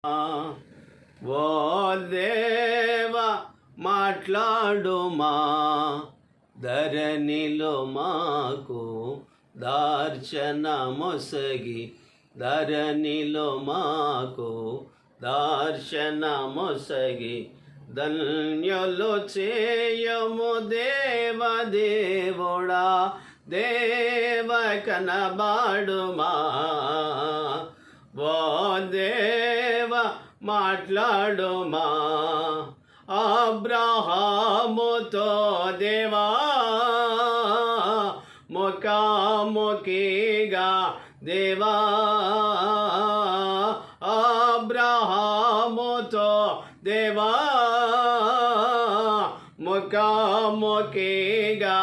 ఓ దేవా మాట్లాడుమా, ధరణిలో మాకు దార్శన మొసగి, ధరణిలో మాకు దార్శన మొసగి, ధన్యులు చేయము దేవదేవుడా, దేవ కనబాడుమా. ఓ దేవ మాట్లాడుమా, అబ్రహాముతో దేవా ముఖాముఖిగా దేవా, అబ్రహాముతో దేవా ముఖాముఖిగా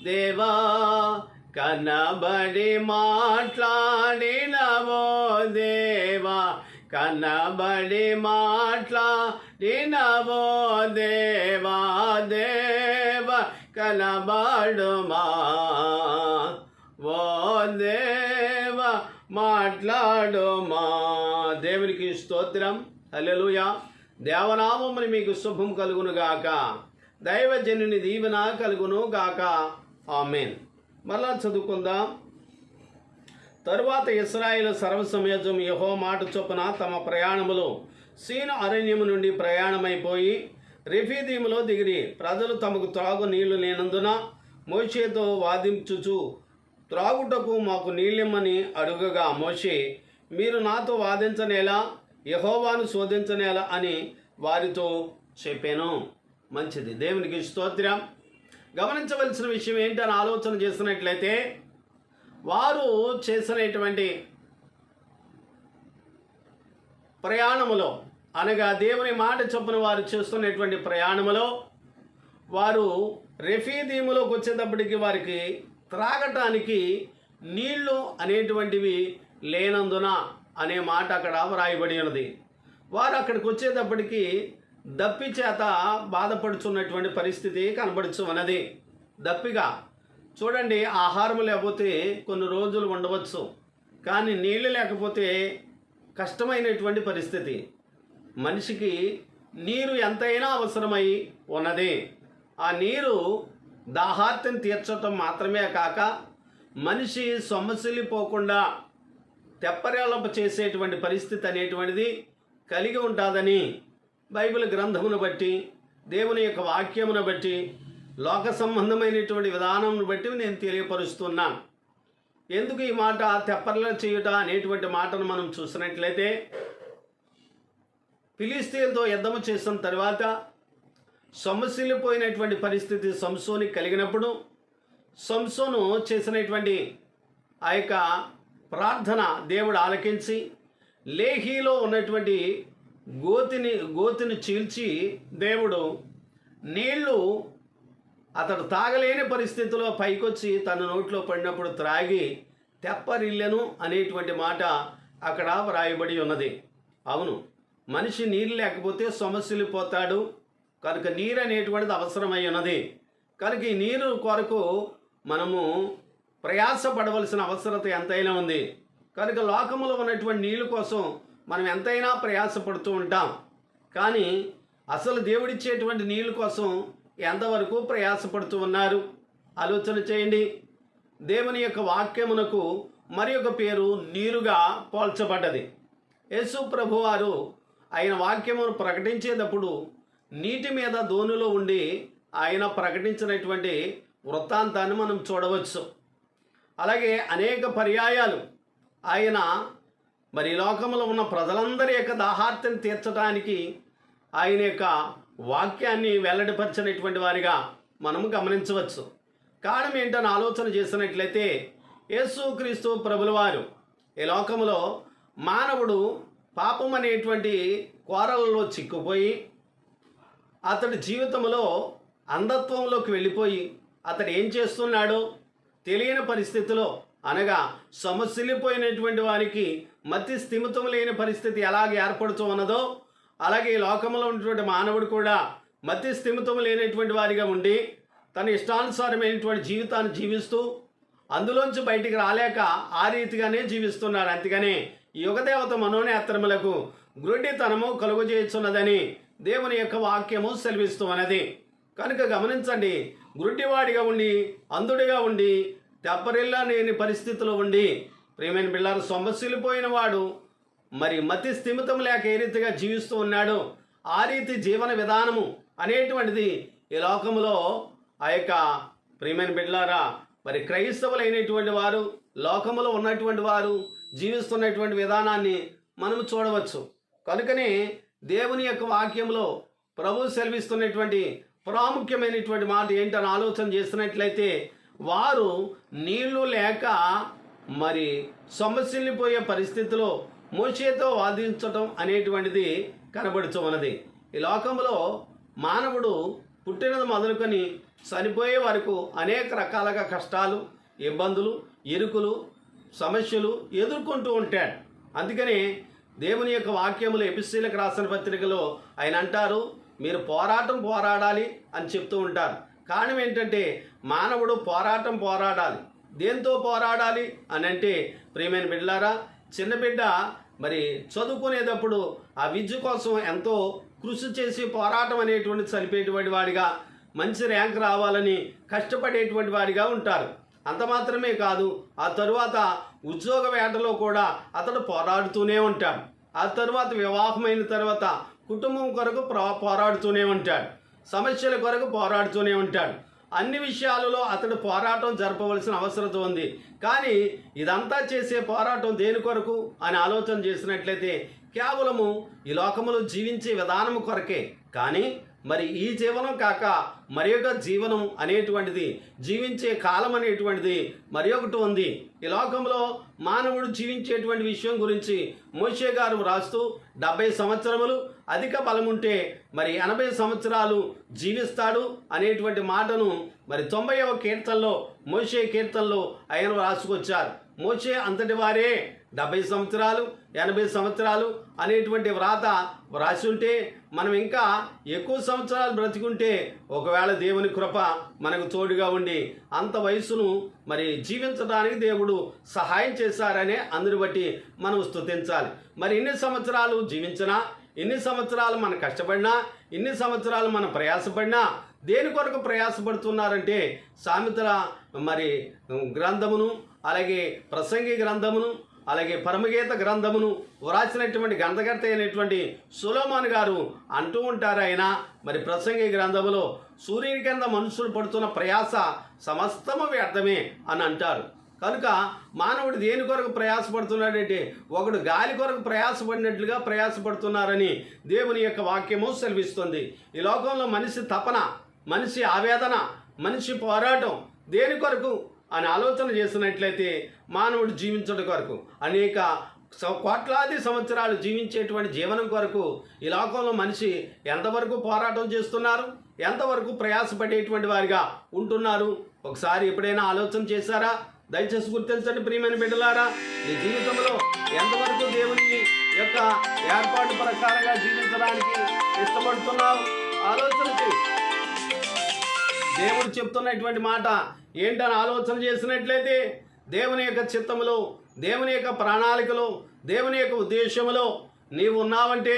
దేవా, కనబడి మాట్లాడినవో దేవా, కనబడి మాట్లాడినవో దేవా, దేవ కనబడుమా. ఓ దేవ మాట్లాడుమా. దేవునికి స్తోత్రం, హల్లెలూయా. దేవనామముని మీకు శుభం కలుగును గాక, దైవజనుని దీవెన కలుగును గాక. ఆమేన్. మళ్ళా చదువుకుందాం. తరువాత ఇశ్రాయేలు సర్వసమేతం యెహోవా మాట చొప్పున తమ ప్రయాణములో సీను అరణ్యము నుండి ప్రయాణమైపోయి రెఫీదీములో దిగిరి. ప్రజలు తమకు త్రాగు నీళ్లు లేనందున మోషేతో వాదించుచు, త్రాగుటకు మాకు నీళ్ళిమ్మని అడుగగా, మోషే, మీరు నాతో వాదించనేలా, యెహోవాను శోధించనేలా అని వారితో చెప్పాను. మంచిది, దేవునికి స్తోత్రం. గమనించవలసిన విషయం ఏంటని ఆలోచన చేసినట్లయితే, వారు చేసినటువంటి ప్రయాణములో, అనగా దేవుని మాట చొప్పున వారు చేస్తున్నటువంటి ప్రయాణములో, వారు రెఫీదీములోకి వచ్చేటప్పటికి వారికి త్రాగటానికి నీళ్లు అనేటువంటివి లేనందున అనే మాట అక్కడ వ్రాయబడి ఉన్నది. వారు అక్కడికి వచ్చేటప్పటికి దప్పి చేత బాధపడుచున్నటువంటి పరిస్థితి కనబడుచు ఉన్నది. దప్పిగా చూడండి, ఆహారం లేకపోతే కొన్ని రోజులు ఉండవచ్చు, కానీ నీళ్ళు లేకపోతే కష్టమైనటువంటి పరిస్థితి. మనిషికి నీరు ఎంతైనా అవసరమై ఉన్నది. ఆ నీరు దాహార్తిని తీర్చటం మాత్రమే కాక మనిషి సొమ్మసిల్లిపోకుండా తెప్పరేళప చేసేటువంటి పరిస్థితి అనేటువంటిది కలిగి ఉంటుందని బైబిల్ గ్రంథమును బట్టి, దేవుని యొక్క వాక్యమును బట్టి, లోక సంబంధమైనటువంటి విధానమును బట్టి నేను తెలియపరుస్తున్నాను. ఎందుకు ఈ మాట తెప్పర్ల చేయుట అనేటువంటి మాటను మనం చూసినట్లయితే, ఫిలిస్తీన్లతో యుద్ధము చేసిన తర్వాత సొమ్మసిల్లిపోయినటువంటి పరిస్థితి సంసోనికి కలిగినప్పుడు, సంసోను చేసినటువంటి ఆ యొక్క ప్రార్థన దేవుడు ఆలకించి లేహీలో ఉన్నటువంటి గోతిని చీల్చి దేవుడు నీళ్లు అతడు తాగలేని పరిస్థితిలో పైకొచ్చి తన నోట్లో పడినప్పుడు త్రాగి తెప్పరిల్లెను అనేటువంటి మాట అక్కడ వ్రాయబడి ఉన్నది. అవును, మనిషి నీళ్ళు లేకపోతే సొమ్మసిల్లిపోతాడు కనుక నీరు అనేటువంటిది అవసరమై ఉన్నది. కనుక ఈ నీరు కొరకు మనము ప్రయాసపడవలసిన అవసరత ఎంతైనా ఉంది. కనుక లోకములో ఉన్నటువంటి నీళ్ళు కోసం మనం ఎంతైనా ప్రయాసపడుతూ ఉంటాం. కానీ అసలు దేవుడిచ్చేటువంటి నీళ్ళ కోసం ఎంతవరకు ప్రయాసపడుతూ ఉన్నారు ఆలోచన చేయండి. దేవుని యొక్క వాక్యమునకు మరి ఒక పేరు నీరుగా పోల్చబడ్డది. యేసు ప్రభువారు ఆయన వాక్యమును ప్రకటించేటప్పుడు నీటి మీద దోణిలో ఉండి ఆయన ప్రకటించినటువంటి వృత్తాంతాన్ని మనం చూడవచ్చు. అలాగే అనేక పర్యాయాలు ఆయన మరి లోకంలో ఉన్న ప్రజలందరి యొక్క దాహార్తిని తీర్చడానికి ఆయన యొక్క వాక్యాన్ని వెల్లడిపరిచినటువంటి వారిగా మనము గమనించవచ్చు. కారణం ఏంటని ఆలోచన చేసినట్లయితే, యేసుక్రీస్తు ప్రభుల వారు ఈ లోకంలో మానవుడు పాపం అనేటువంటి కోరలలో చిక్కుపోయి అతడి జీవితంలో అంధత్వంలోకి వెళ్ళిపోయి అతడు ఏం చేస్తున్నాడో తెలియని పరిస్థితిలో, అనగా సొమ్మసిల్లిపోయినటువంటి వారికి మతి స్థిమితం లేని పరిస్థితి ఎలాగ ఏర్పడుతూ ఉన్నదో, అలాగే ఈ లోకంలో ఉన్నటువంటి మానవుడు కూడా మతి స్థిమితం లేనటువంటి వారిగా ఉండి తన ఇష్టానుసారమైనటువంటి జీవితాన్ని జీవిస్తూ అందులోంచి బయటికి రాలేక ఆ రీతిగానే జీవిస్తున్నారు. అందుకనే యుగదేవత మనోనేత్రములకు గ్రుడ్డితనము కలుగజేస్తున్నదని దేవుని యొక్క వాక్యము సెలవిస్తూ ఉన్నది. కనుక గమనించండి, గుడ్డివాడిగా ఉండి అంధుడిగా ఉండి తెప్పరిల్లా లేని పరిస్థితిలో ఉండి ప్రియమైన బిళ్ళారు సొమ్మసిల్లిపోయిన వాడు మరి మతి స్థిమితం లేక ఏ రీతిగా జీవిస్తూ ఉన్నాడు, ఆ రీతి జీవన విధానము అనేటువంటిది ఈ లోకంలో ఆ యొక్క ప్రియమైన బిడ్డలారా మరి క్రైస్తవులైనటువంటి వారు లోకములో ఉన్నటువంటి వారు జీవిస్తున్నటువంటి విధానాన్ని మనము చూడవచ్చు. కనుకనే దేవుని యొక్క వాక్యంలో ప్రభు సెలవిస్తున్నటువంటి ప్రాముఖ్యమైనటువంటి మాట ఏంటని ఆలోచన చేసినట్లయితే, వారు నీళ్లు లేక మరి సొమ్మసిల్లిపోయే పరిస్థితిలో మోషేతో వాదించటం అనేటువంటిది కనబడుతూ ఉన్నది. ఈ లోకంలో మానవుడు పుట్టినది మొదలుకొని చనిపోయే వరకు అనేక రకాలుగా కష్టాలు, ఇబ్బందులు, ఇరుకులు, సమస్యలు ఎదుర్కొంటూ ఉంటాడు. అందుకని దేవుని యొక్క వాక్యములు ఎపిసీలకు రాసిన పత్రికలో ఆయన అంటారు, మీరు పోరాడాలి అని చెప్తూ ఉంటారు. కారణం ఏంటంటే మానవుడు పోరాడాలి. దేంతో పోరాడాలి అని అంటే ప్రియమైన బిడ్డలారా, చిన్న బిడ్డ మరి చదువుకునేటప్పుడు ఆ విద్య కోసం ఎంతో కృషి చేసి పోరాటం అనేటువంటి చనిపోయేటువంటి వాడిగా, మంచి ర్యాంక్ రావాలని కష్టపడేటువంటి వాడిగా ఉంటారు. అంత మాత్రమే కాదు, ఆ తరువాత ఉద్యోగ వేటలో కూడా అతడు పోరాడుతూనే ఉంటాడు. ఆ తరువాత వివాహమైన తర్వాత కుటుంబం కొరకు పోరాడుతూనే ఉంటాడు, సమస్యల కొరకు పోరాడుతూనే ఉంటాడు. అన్ని విషయాలలో అతడు పోరాటం జరపవలసిన అవసరం ఉంది. కానీ ఇదంతా చేసే పోరాటం దేని కొరకు అని ఆలోచన చేసినట్లయితే కేవలము ఈ లోకములో జీవించే విధానము కొరకే. కానీ మరి ఈ జీవనం కాక మరి ఒక జీవనం అనేటువంటిది, జీవించే కాలం అనేటువంటిది మరి ఒకటి ఉంది. ఈ లోకంలో మానవుడు జీవించేటువంటి విషయం గురించి మోషే గారు వ్రాస్తూ 70 సంవత్సరములు అధిక బలముంటే మరి 80 సంవత్సరాలు జీవిస్తాడు అనేటువంటి మాటను మరి 90వ కీర్తనలో మోషే కీర్తనలో ఆయన రాసుకొచ్చారు. మోషే అంతటి వారే 70 సంవత్సరాలు 80 సంవత్సరాలు అనేటువంటి వ్రాత వ్రాసి ఉంటే మనం ఇంకా ఎక్కువ సంవత్సరాలు బ్రతికుంటే ఒకవేళ దేవుని కృప మనకు తోడుగా ఉండి అంత వయసును మరి జీవించడానికి దేవుడు సహాయం చేశారనే అందుని బట్టి మనం స్తుతించాలి. మరి ఇన్ని సంవత్సరాలు జీవించినా, ఇన్ని సంవత్సరాలు మనం కష్టపడినా, ఇన్ని సంవత్సరాలు మనం ప్రయాసపడినా దేని కొరకు ప్రయాసపడుతున్నారంటే సామెతల మరి గ్రంథమును, అలాగే ప్రసంగి గ్రంథమును, అలాగే పరమగీత గ్రంథమును వ్రాసినటువంటి గ్రంథకర్త అయినటువంటి సొలొమోను గారు అంటూ ఉంటారు. ఆయన మరి ప్రసంగి గ్రంథములో సూర్యుని కింద మనుషులు పడుతున్న ప్రయాస సమస్తము వ్యర్థమే అని అంటారు. కనుక మానవుడు దేని కొరకు ప్రయాసపడుతున్నాడంటే ఒకడు గాలి కొరకు ప్రయాసపడినట్లుగా ప్రయాసపడుతున్నారని దేవుని యొక్క వాక్యము సెలవిస్తుంది. ఈ లోకంలో మనిషి తపన, మనిషి ఆవేదన, మనిషి పోరాటం దేని కొరకు అని ఆలోచన చేసినట్లయితే మానవుడు జీవించడం కొరకు, అనేక కోట్లాది సంవత్సరాలు జీవించేటువంటి జీవనం కొరకు ఈ లోకంలో మనిషి ఎంతవరకు పోరాటం చేస్తున్నారు, ఎంతవరకు ప్రయాసపడేటువంటి వారిగా ఉంటున్నారు ఒకసారి ఎప్పుడైనా ఆలోచన చేశారా? దయచేసి గుర్తించండి ప్రియమైన బిడ్డలారా, నీ జీవితంలో ఎంతవరకు దేవుని యొక్క ఏర్పాటు ప్రకారంగా జీవించడానికి ఇష్టపడుతున్నావు ఆలోచన చేయి. దేవుడు చెప్తున్నటువంటి మాట ఏంటని ఆలోచన చేసినట్లయితే దేవుని యొక్క చిత్తములో, దేవుని యొక్క ప్రణాళికలో, దేవుని యొక్క ఉద్దేశంలో నీవు ఉన్నావంటే,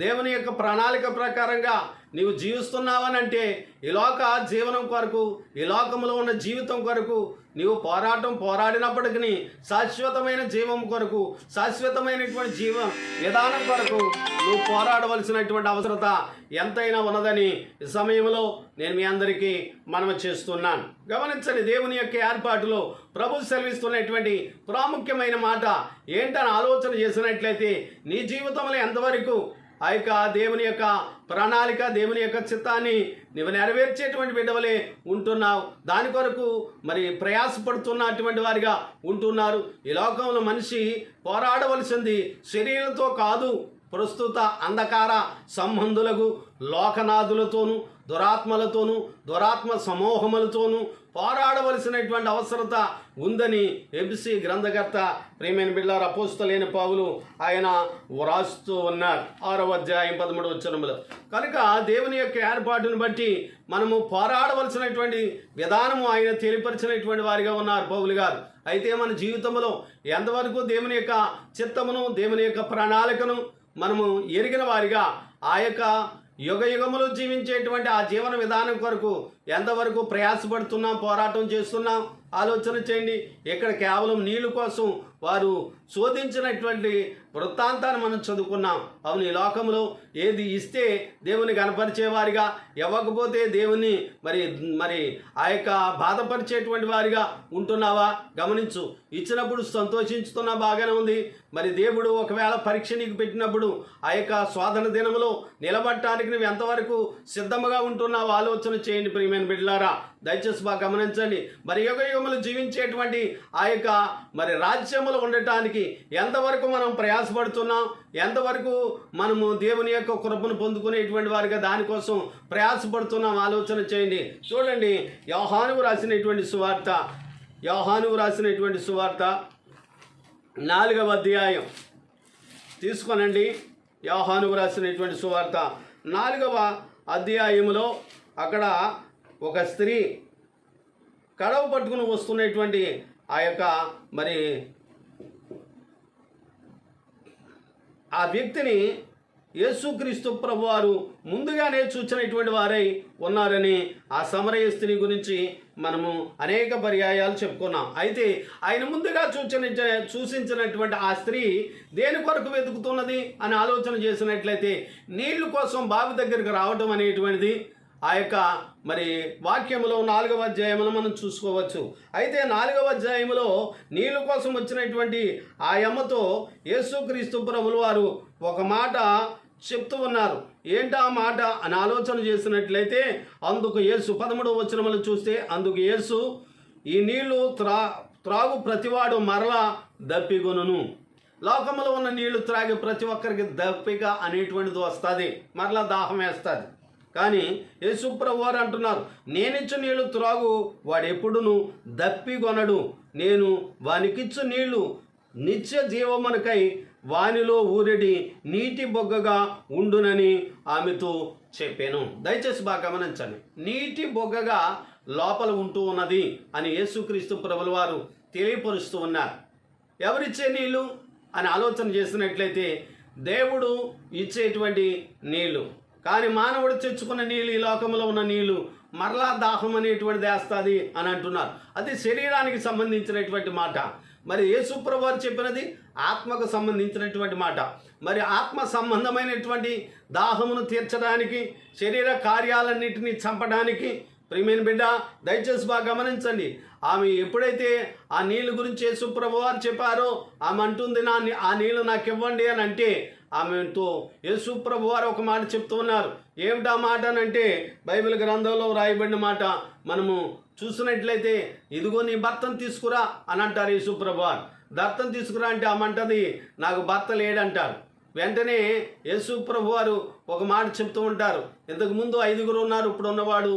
దేవుని యొక్క ప్రణాళిక ప్రకారంగా నీవు జీవిస్తున్నావనంటే ఈ లోక జీవనం కొరకు, ఈ లోకంలో ఉన్న జీవితం కొరకు నీవు పోరాడినప్పటికీ శాశ్వతమైన జీవం కొరకు, శాశ్వతమైనటువంటి విధానం కొరకు నువ్వు పోరాడవలసినటువంటి అవసరత ఎంతైనా ఉన్నదని ఈ సమయంలో నేను మీ అందరికీ మనవి చేస్తున్నాను. గమనించండి, దేవుని యొక్క ఏర్పాటులో ప్రభు సెలవిస్తున్నటువంటి ప్రాముఖ్యమైన మాట ఏంటని ఆలోచన చేసినట్లయితే నీ జీవితంలో ఎంతవరకు ఆ యొక్క దేవుని యొక్క ప్రణాళిక, దేవుని యొక్క చిత్తాన్ని నువ్వు నెరవేర్చేటువంటి బిడ్డవలే ఉంటున్నావు, దాని కొరకు మరి ప్రయాసపడుతున్నటువంటి వారిగా ఉంటున్నారు. ఈ లోకంలో మనిషి పోరాడవలసింది శరీరంతో కాదు, ప్రస్తుత అంధకార సంబంధులకు, లోకనాథులతోనూ, దురాత్మలతోనూ, దురాత్మ సమూహములతోనూ పోరాడవలసినటువంటి అవసరత ఉందని ఎబిసి గ్రంథకర్త ప్రియమైన బిడ్డలారా అపోస్తలుడైన పౌలు ఆయన వ్రాస్తూ ఉన్నారు 6వ అధ్యాయం 13వ వచనములో. కనుక దేవుని యొక్క ఏర్పాటును బట్టి మనము పోరాడవలసినటువంటి విధానము ఆయన తెలియపరిచినటువంటి వారిగా ఉన్నారు పౌలు గారు. అయితే మన జీవితంలో ఎంతవరకు దేవుని యొక్క చిత్తమును, దేవుని యొక్క ప్రణాళికను మనము ఎరిగిన వారిగా ఆ యొక్క యుగ యుగములు జీవించేటువంటి ఆ జీవన విధానం కొరకు ఎంతవరకు ప్రయాసపడుతున్నాం, పోరాటం చేస్తున్నాం ఆలోచన చేయండి. ఇక్కడ కేవలం నీళ్ళు కోసం వారు శోధించినటువంటి వృత్తాంతాన్ని మనం చదువుకున్నాం. అవును, ఈ లోకంలో ఏది ఇస్తే దేవుని కనపరిచేవారిగా, ఇవ్వకపోతే దేవుని మరి ఆ యొక్క బాధపరిచేటువంటి వారిగా ఉంటున్నావా గమనించు. ఇచ్చినప్పుడు సంతోషించుతున్నా బాగానే ఉంది. మరి దేవుడు ఒకవేళ పరీక్ష నీకు పెట్టినప్పుడు ఆ యొక్క శోధన దినములో నిలబడటానికి నువ్వు ఎంతవరకు సిద్ధంగా ఉంటున్నావు ఆలోచన చేయండి ప్రియమైన బిడ్డలారా. దయచేసి బాగా గమనించండి. మరి యుగ యుగములు జీవించేటువంటి ఆ యొక్క మరి రాజ్యములు ఉండటానికి ఎంతవరకు మనం ప్రయాసపడుతున్నాం, ఎంతవరకు మనము దేవుని యొక్క కృపను పొందుకునేటువంటి వారిగా దానికోసం ప్రయాసపడుతున్నాం ఆలోచన చేయండి. చూడండి, యోహానువు రాసినటువంటి సువార్త 4వ అధ్యాయం తీసుకోనండి. యోహానువు రాసినటువంటి సువార్త 4వ అధ్యాయంలో అక్కడ ఒక స్త్రీ కడవ పట్టుకుని వస్తున్నటువంటి ఆ యొక్క మరి ఆ వ్యక్తిని యేసుక్రీస్తు ప్రభువారు ముందుగానే చూచినటువంటి వారై ఉన్నారని ఆ సమరయ స్త్రీ గురించి మనము అనేక పర్యాయాలు చెప్పుకున్నాం. అయితే ఆయన ముందుగా సూచించినటువంటి ఆ స్త్రీ దేని కొరకు వెతుకుతున్నది అని ఆలోచన చేసినట్లయితే నీళ్లు కోసం బావి దగ్గరికి రావడం అనేటువంటిది ఆ యొక్క మరి వాక్యములో 4వ అధ్యాయంలో మనం చూసుకోవచ్చు. అయితే 4వ అధ్యాయంలో నీళ్ళ కోసం వచ్చినటువంటి ఆ అమ్మతో యేసుక్రీస్తు ప్రభులు వారు ఒక మాట చెప్తూ ఉన్నారు. ఏంటా మాట అని ఆలోచన చేసినట్లయితే అందుకు యేసు 13వ వచనములు చూస్తే, అందుకు యేసు, ఈ నీళ్లు త్రాగు ప్రతివాడు మరలా దప్పిగొనును. లోకంలో ఉన్న నీళ్లు త్రాగి ప్రతి ఒక్కరికి దప్పిక అనేటువంటిది వస్తుంది, మరలా దాహం వేస్తుంది. కానీ యేసుప్రభు వారు అంటున్నారు, నేనిచ్చు నీళ్లు త్రాగు వాడెప్పుడును దప్పిగొనడు, నేను వానికిచ్చు నీళ్లు నిత్య జీవమునకై వానిలో ఊరెడి నీటి బొగ్గగా ఉండునని ఆమెతో చెప్పాను. దయచేసి బాగా గమనించండి. నీటి బొగ్గగా లోపల ఉంటూ ఉన్నది అని యేసుక్రీస్తు ప్రభుల వారు తెలియపరుస్తూ ఉన్నారు. ఎవరిచ్చే నీళ్లు అని ఆలోచన చేసినట్లయితే దేవుడు ఇచ్చేటువంటి నీళ్లు. కానీ మానవుడు తెచ్చుకున్న నీళ్ళు, ఈ లోకంలో ఉన్న నీళ్లు మరలా దాహం అనేటువంటిది వేస్తుంది అని అంటున్నారు. అది శరీరానికి సంబంధించినటువంటి మాట. మరి యేసుప్రభు వారు చెప్పినది ఆత్మకు సంబంధించినటువంటి మాట. మరి ఆత్మ సంబంధమైనటువంటి దాహమును తీర్చడానికి, శరీర కార్యాలన్నింటినీ చంపడానికి ప్రియమైన బిడ్డ దయచేసి బాగా గమనించండి. ఆమె ఎప్పుడైతే ఆ నీళ్ళ గురించి యేసుప్రభు వారు చెప్పారో ఆమె అంటుంది, ఆ నీళ్ళు నాకు ఇవ్వండి అని అంటే ఆమెతో యేసుప్రభు వారు ఒక మాట చెప్తూ ఉన్నారు. ఏమిటా మాట అని అంటే బైబిల్ గ్రంథంలో రాయబడిన మాట మనము చూసినట్లయితే, ఇదిగో నీ భర్తను తీసుకురా అని అంటారు యేసుప్రభు వారు. భర్తను తీసుకురా అంటే ఆమంటది, నాకు భర్త లేడంటారు. వెంటనే యేసుప్రభు వారు ఒక మాట చెప్తూ ఉంటారు, ఇంతకు ముందు 5 ఉన్నారు, ఇప్పుడు ఉన్నవాడు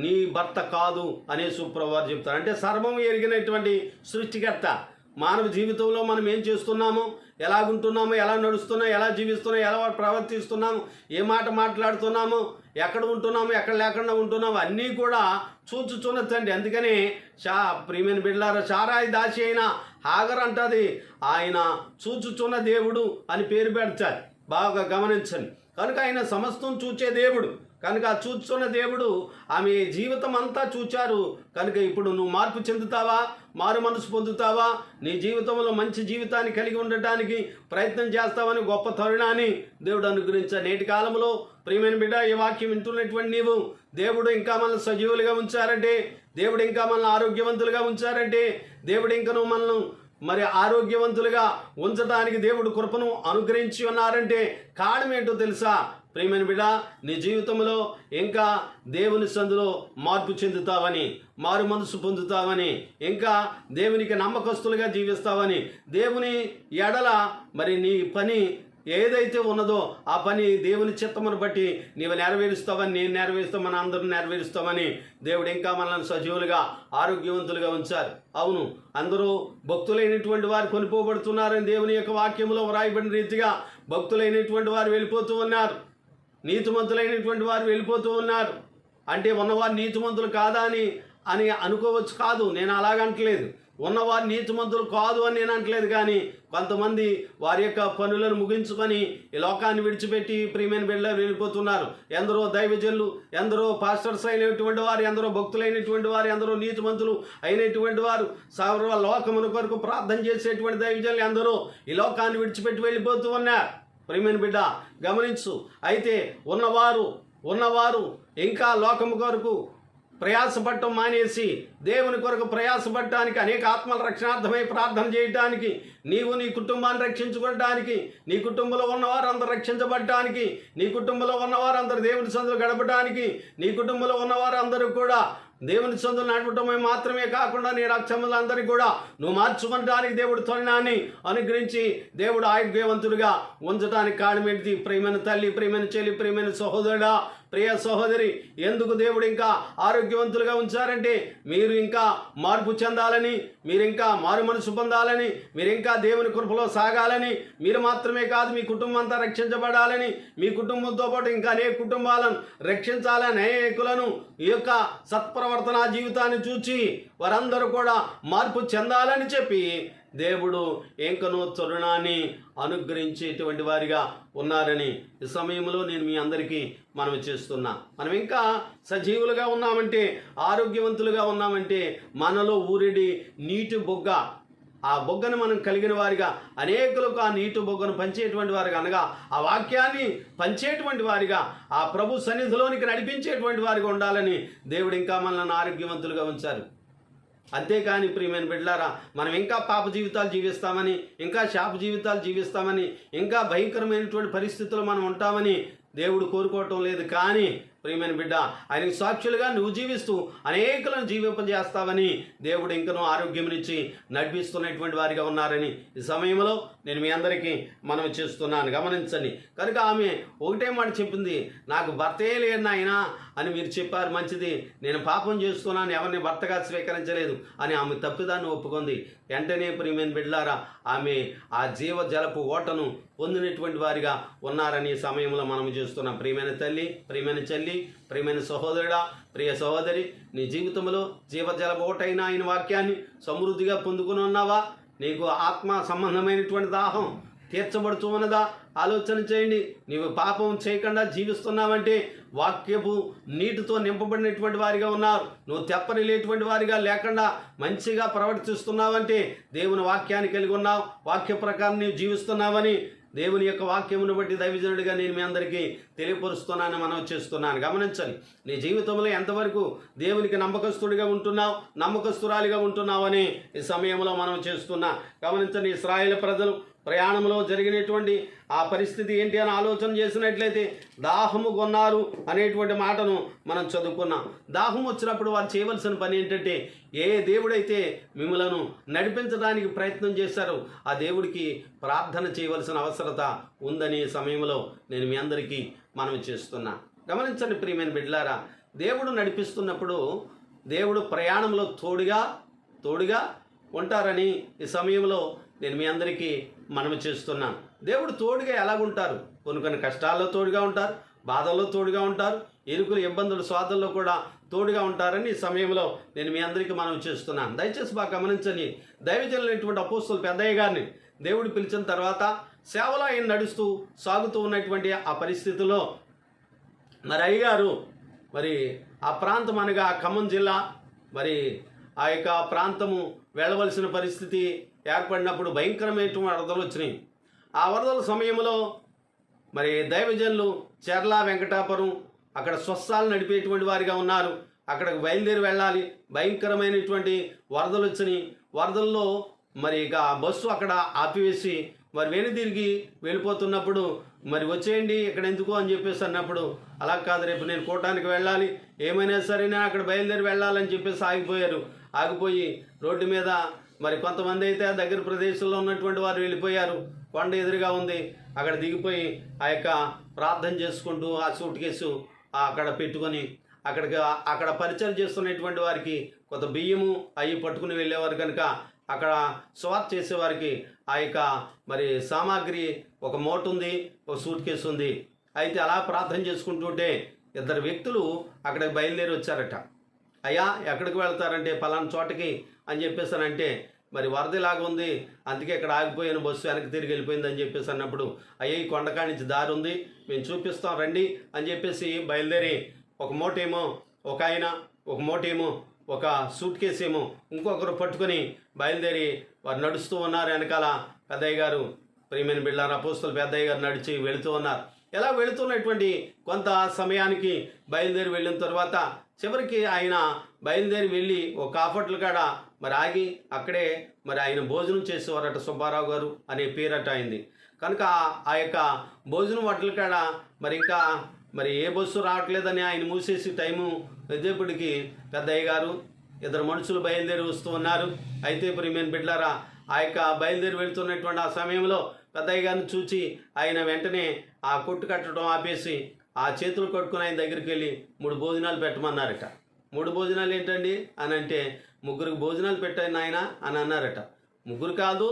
నీ భర్త కాదు అని యేసుప్రభు వారు చెప్తారు. అంటే సర్వం ఎరిగినటువంటి సృష్టికర్త మానవ జీవితంలో మనం ఏం చేస్తున్నాము, ఎలాగుంటున్నాము, ఎలా నడుస్తున్నాము, ఎలా జీవిస్తున్నాము, ఎలా ప్రవర్తిస్తున్నాము, ఏ మాట మాట్లాడుతున్నాము, ఎక్కడ ఉంటున్నాము, ఎక్కడ లేకుండా ఉంటున్నాము అన్నీ కూడా చూచుచున్నదండి. అందుకని ప్రియమైన బిడ్డలారా, సారాయి దాసి అయిన హాగర్ అంటది, ఆయన చూచుచున్న దేవుడు అని పేరు పెడతారు. బాగా గమనించండి. కనుక ఆయన సమస్తం చూచే దేవుడు. కనుక ఆ చూస్తున్న దేవుడు ఆమె జీవితం అంతా చూచారు. కనుక ఇప్పుడు నువ్వు మార్పు చెందుతావా, మారు మనసు పొందుతావా, నీ జీవితంలో మంచి జీవితాన్ని కలిగి ఉండటానికి ప్రయత్నం చేస్తావని గొప్ప తరుణాన్ని దేవుడు అనుగ్రహించాడు. నేటి కాలంలో ప్రియమైన బిడ్డ, ఈ వాక్యం వింటున్నటువంటి నీవు, దేవుడు ఇంకా మనల్ని సజీవులుగా ఉంచారంటే, దేవుడు ఇంకా మనల్ని ఆరోగ్యవంతులుగా ఉంచారంటే, దేవుడు ఇంకా నువ్వు మనల్ని మరి ఆరోగ్యవంతులుగా ఉంచడానికి దేవుడు కృపను అనుగ్రహించి ఉన్నారంటే కారణం ఏంటో తెలుసా ప్రియమైన బిడ్డ? నీ జీవితంలో ఇంకా దేవుని సందులో మార్పు చెందుతావని, మారు మనసు పొందుతావని, ఇంకా దేవునికి నమ్మకస్తులుగా జీవిస్తావని, దేవుని ఎడల మరి నీ పని ఏదైతే ఉన్నదో ఆ పని దేవుని చిత్తమును బట్టి నీవు నెరవేరుస్తావని, నేను నెరవేరుస్తామని, అందరూ నెరవేరుస్తామని దేవుడు ఇంకా మనల్ని సజీవులుగా ఆరోగ్యవంతులుగా ఉంచారు. అవును, అందరూ భక్తులైనటువంటి వారు కొనిపోబడుతున్నారని దేవుని యొక్క వాక్యంలో వ్రాయబడిన రీతిగా భక్తులైనటువంటి వారు వెళ్ళిపోతూ ఉన్నారు, నీతిమంతులైనటువంటి వారు వెళ్ళిపోతూ ఉన్నారు. అంటే ఉన్నవారు నీతిమంతులు కాదా అని అనుకోవచ్చు. కాదు, నేను అలాగంటలేదు. ఉన్నవారు నీతిమంతులు కాదు అని నేను అంటలేదు, కానీ కొంతమంది వారి యొక్క పనులను ముగించుకొని ఈ లోకాన్ని విడిచిపెట్టి ప్రియమైన బిడ్డలు వెళ్ళిపోతున్నారు. ఎందరో దైవజనులు, ఎందరో పాస్టర్స్ అయినటువంటి వారు, ఎందరో భక్తులైనటువంటి వారు, ఎందరో నీతిమంతులు అయినటువంటి వారు, సర్వ లోకమున కొరకు ప్రార్థన చేసేటువంటి దైవజనులు ఎందరో ఈ లోకాన్ని విడిచిపెట్టి వెళ్ళిపోతూ ఉన్నారు. ప్రియమైన బిడ్డ గమనించు. అయితే ఉన్నవారు ఇంకా లోకము కొరకు ప్రయాసపడటం మానేసి దేవుని కొరకు ప్రయాసపడటానికి, అనేక ఆత్మల రక్షణార్థమై ప్రార్థన చేయడానికి, నీవు నీ కుటుంబాన్ని రక్షించుకోవడానికి, నీ కుటుంబంలో ఉన్నవారు అందరూ రక్షించబడటానికి, నీ కుటుంబంలో ఉన్నవారు అందరూ దేవుని సందులు గడపడానికి, నీ కుటుంబంలో ఉన్నవారు అందరూ కూడా దేవుని సందులు నడపటమే మాత్రమే కాకుండా నీ రక్షములందరినీ కూడా నువ్వు మార్చుకోవడానికి దేవుడు త్వరణాన్ని అనుగ్రహించి దేవుడు ఆరోగ్యవంతుడిగా ఉంచడానికి కారణమేంటి? ప్రియమైన తల్లి, ప్రియమైన చెల్లి, ప్రియమైన సహోదరుడా, ప్రియ సహోదరి, ఎందుకు దేవుడు ఇంకా ఆరోగ్యవంతులుగా ఉంచారంటే మీరు ఇంకా మార్పు చెందాలని, మీరు ఇంకా మారు మనసు పొందాలని, మీరు ఇంకా దేవుని కృపలో సాగాలని, మీరు మాత్రమే కాదు మీ కుటుంబం అంతా రక్షించబడాలని, మీ కుటుంబంతో పాటు ఇంకా అనేక కుటుంబాలను రక్షించాలని, అనేకులను ఈ యొక్క సత్ప్రవర్తన జీవితాన్ని చూచి వారందరూ కూడా మార్పు చెందాలని చెప్పి దేవుడు ఇంకనూ తరుణాన్ని అనుగ్రహించేటువంటి వారిగా ఉన్నారని ఈ సమయంలో నేను మీ అందరికీ మనవి చేస్తున్నా. మనం ఇంకా సజీవులుగా ఉన్నామంటే, ఆరోగ్యవంతులుగా ఉన్నామంటే మనలో ఊరిడి నీటి బొగ్గ, ఆ బొగ్గను మనం కలిగిన వారిగా, అనేకులకు ఆ నీటి బొగ్గను పంచేటువంటి వారిగా, అనగా ఆ వాక్యాన్ని పంచేటువంటి వారిగా, ఆ ప్రభు సన్నిధిలోనికి నడిపించేటువంటి వారిగా ఉండాలని దేవుడు ఇంకా మనల్ని ఆరోగ్యవంతులుగా ఉంచారు. అంతేకాని ప్రియమైన బిడ్డలారా, మనం ఇంకా పాప జీవితాలు జీవిస్తామని, ఇంకా శాప జీవితాలు జీవిస్తామని, ఇంకా భయంకరమైనటువంటి పరిస్థితులు మనం ఉంటామని దేవుడు కోరుకోవటం లేదు. కానీ ప్రియమైన బిడ్డ, ఆయనకు సాక్షులుగా నువ్వు జీవిస్తూ అనేకులను జీవింపజేస్తావని దేవుడు ఇంకనూ ఆరోగ్యంనిచ్చి నడిపిస్తున్నటువంటి వారిగా ఉన్నారని ఈ సమయంలో నేను మీ అందరికీ మనవి చేస్తున్నాను. గమనించండి. కనుక ఆమె ఒకటే మాట చెప్పింది, నాకు భర్తే లేడు నాయనా అని మీరు చెప్పారు, మంచిది, నేను పాపం చేస్తున్నాను, ఎవరిని భర్తగా స్వీకరించలేదు అని ఆమె తప్పిదాన్ని ఒప్పుకుంది. వెంటనే ప్రియమైన బిడ్డలారా, ఆమె ఆ జీవ జలపు ఓటను పొందినటువంటి వారిగా ఉన్నారని ఈ సమయంలో మనం చూస్తున్నాం. ప్రియమైన తల్లి, ప్రియమైన చెల్లి, ప్రియమైన సహోదరుడా, ప్రియ సహోదరి, నీ జీవితంలో జీవజల ఓటైన ఆయన వాక్యాన్ని సమృద్ధిగా పొందుకుని ఉన్నావా? నీకు ఆత్మ సంబంధమైనటువంటి దాహం తీర్చబడుతూ ఉన్నదా? ఆలోచన చేయండి. నీవు పాపం చేయకుండా జీవిస్తున్నావంటే వాక్యపు నీటితో నింపబడినటువంటి వారిగా ఉన్నారు. నువ్వు తెప్పరిలేటువంటి వారిగా లేకుండా మంచిగా ప్రవర్తిస్తున్నావంటే దేవుని వాక్యాన్ని కలిగి ఉన్నావు, వాక్య ప్రకారం నీవు జీవిస్తున్నావని దేవుని యొక్క వాక్యమును బట్టి దైవజనుడిగా నేను మీ అందరికీ తెలియపరుస్తున్నానని మనం చేస్తున్నాను. గమనించండి, నీ జీవితంలో ఎంతవరకు దేవునికి నమ్మకస్తుడిగా ఉంటున్నావు, నమ్మకస్తురాలిగా ఉంటున్నావని ఈ సమయంలో మనం చేస్తున్నా. గమనించండి, ఇశ్రాయేలు ప్రజలు ప్రయాణంలో జరిగినటువంటి ఆ పరిస్థితి ఏంటి అని ఆలోచన చేసినట్లయితే దాహము కొన్నారు అనేటువంటి మాటను మనం చదువుకున్నాం. దాహం వచ్చినప్పుడు వారు చేయవలసిన పని ఏంటంటే, ఏ దేవుడైతే మిమ్మలను నడిపించడానికి ప్రయత్నం చేశారో ఆ దేవుడికి ప్రార్థన చేయవలసిన అవసరత ఉందని సమయంలో నేను మీ అందరికీ మనవి చేస్తున్నా. గమనించండి ప్రియమైన బిడ్డలారా, దేవుడు నడిపిస్తున్నప్పుడు దేవుడు ప్రయాణంలో తోడుగా ఉంటారని ఈ సమయంలో నేను మీ అందరికీ మనవి చేస్తున్నాను. దేవుడు తోడుగా ఎలాగుంటారు? కొన్ని కష్టాల్లో తోడుగా ఉంటారు, బాధల్లో తోడుగా ఉంటారు, ఇరుకులు, ఇబ్బందులు, స్వాధల్లో కూడా తోడుగా ఉంటారని ఈ సమయంలో నేను మీ అందరికీ మనవి చేస్తున్నాను. దయచేసి బాగా గమనించండి. దైవజనులైనటువంటి అపోస్తలులు పెద్దయ్య గారిని దేవుడు పిలిచిన తర్వాత సేవలో ఆయన సాగుతూ ఉన్నటువంటి ఆ పరిస్థితుల్లో మరి అయ్యగారు మరి ఆ ప్రాంతం అనగా ఖమ్మం జిల్లా, మరి ఆ యొక్క ప్రాంతము వెళ్ళవలసిన పరిస్థితి ఏర్పడినప్పుడు భయంకరమైనటువంటి వరదలు వచ్చినాయి. ఆ వరదల సమయంలో మరి దైవజనులు చెర్ల, వెంకటాపురం అక్కడ స్వస్థాలు నడిపేటువంటి వారిగా ఉన్నారు. అక్కడికి బయలుదేరి వెళ్ళాలి. భయంకరమైనటువంటి వరదలు వచ్చినాయి. వరదల్లో మరి ఇక బస్సు అక్కడ ఆపివేసి మరి వెనుదిరిగి వెళ్ళిపోతున్నప్పుడు మరి వచ్చేయండి ఇక్కడ ఎందుకు అని చెప్పేసి అన్నప్పుడు, అలా కాదు, రేపు నేను కోటానికి వెళ్ళాలి, ఏమైనా సరే నేను అక్కడ బయలుదేరి వెళ్ళాలని చెప్పేసి ఆగిపోయి రోడ్డు మీద మరి కొంతమంది అయితే దగ్గర ప్రదేశంలో ఉన్నటువంటి వారు వెళ్ళిపోయారు. కొండ ఎదురుగా ఉంది, అక్కడ దిగిపోయి ఆ యొక్క ప్రార్థన చేసుకుంటూ ఆ సూట్ కేసు అక్కడ పెట్టుకొని అక్కడ పరిచయం చేస్తున్నటువంటి వారికి కొంత బియ్యము అవి పట్టుకుని వెళ్ళేవారు కనుక అక్కడ స్వాత్ చేసేవారికి ఆ యొక్క మరి సామాగ్రి ఒక మూట ఉంది, ఒక సూట్ కేసు ఉంది. అయితే అలా ప్రార్థన చేసుకుంటుంటే ఇద్దరు వ్యక్తులు అక్కడికి బయలుదేరి వచ్చారట. అయ్యా ఎక్కడికి వెళ్తారంటే పలానా చోటకి అని చెప్పేసానంటే మరి వరదలాగా ఉంది, అందుకే ఇక్కడ ఆగిపోయిన బస్సు వెనక్కి తిరిగి వెళ్ళిపోయింది అని చెప్పేసి అన్నప్పుడు, అయ్యే ఈ కొండకాడి నుంచి దారి ఉంది, మేము చూపిస్తాం రండి అని చెప్పేసి బయలుదేరి ఒక మూటేమో ఒక ఆయన, ఒక మూటేమో ఒక సూట్ కేసు ఏమో ఇంకొకరు పట్టుకొని బయలుదేరి వారు నడుస్తూ ఉన్నారు. వెనకాల పెద్దయ్య గారు, ప్రియమైన బిడ్డలారా, అపోస్తలుల పెద్దయ్య గారు నడిచి వెళుతూ ఉన్నారు. ఎలా వెళుతున్నటువంటి కొంత సమయానికి బయలుదేరి వెళ్ళిన తర్వాత చివరికి ఆయన బయలుదేరి వెళ్ళి ఒక కాఫట్ల కాడ మరి ఆగి అక్కడే మరి ఆయన భోజనం చేసేవారట. సుబ్బారావు గారు అనే పేరట అయింది కనుక ఆ యొక్క భోజనం వాటిల కాడ మరి ఇంకా మరి ఏ బస్సు రావట్లేదని ఆయన మూసేసి టైము ఇదేపటికి పెద్దయ్య గారు ఇద్దరు మనుషులు బయలుదేరి వస్తూ ఉన్నారు. అయితే ప్రియమైన బిడ్డలారా, ఆ యొక్క బయలుదేరి వెళ్తున్నటువంటి ఆ సమయంలో పెద్దయ్య గారిని చూచి ఆయన వెంటనే ఆ కొట్టు కట్టడం ఆపేసి ఆ చేతులు కట్టుకుని ఆయన దగ్గరికి వెళ్ళి 3 భోజనాలు పెట్టమన్నారట. 3 భోజనాలు ఏంటండి అని అంటే, 3 భోజనాలు పెట్టాను నాయన అని అన్నారట. 3 కాదు,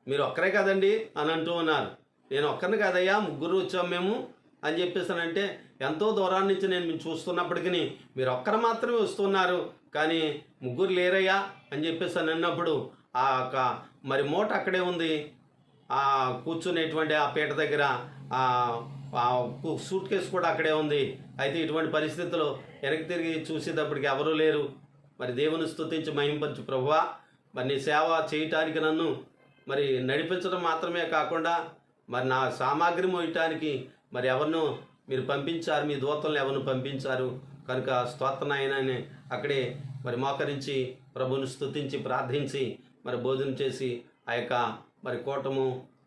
మీరు ఒక్కరే కదండి అని అంటూ ఉన్నారు. నేను ఒక్కరిని కాదయ్యా, 3 వచ్చాం మేము అని చెప్పేసానంటే, ఎంతో దూరాన్ని నుంచి నేను మీరు చూస్తున్నప్పటికీ మీరు ఒక్కరు మాత్రమే వస్తున్నారు, కానీ 3 లేరయ్యా అని చెప్పేసి అన్నప్పుడు ఆ యొక్క మరి మూట అక్కడే ఉంది, ఆ కూర్చునేటువంటి ఆ పీట దగ్గర సూట్ కేసు కూడా అక్కడే ఉంది. అయితే ఇటువంటి పరిస్థితుల్లో వెనక్కి తిరిగి చూసేటప్పటికి ఎవరూ లేరు. మరి దేవుని స్తుతించి మహింపరచు ప్రభువా, మరి నీ సేవ చేయటానికి నన్ను మరి నడిపించడం మాత్రమే కాకుండా మరి నా సామాగ్రి మోయటానికి మరి ఎవరినో మీరు పంపించారు, మీ దూతలను ఎవరిని పంపించారు కనుక స్తోత్రనాయనని అక్కడే మరి మోకరించి ప్రభుని స్తుతించి ప్రార్థించి మరి భోజనం చేసి ఆ యొక్క మరి కూటము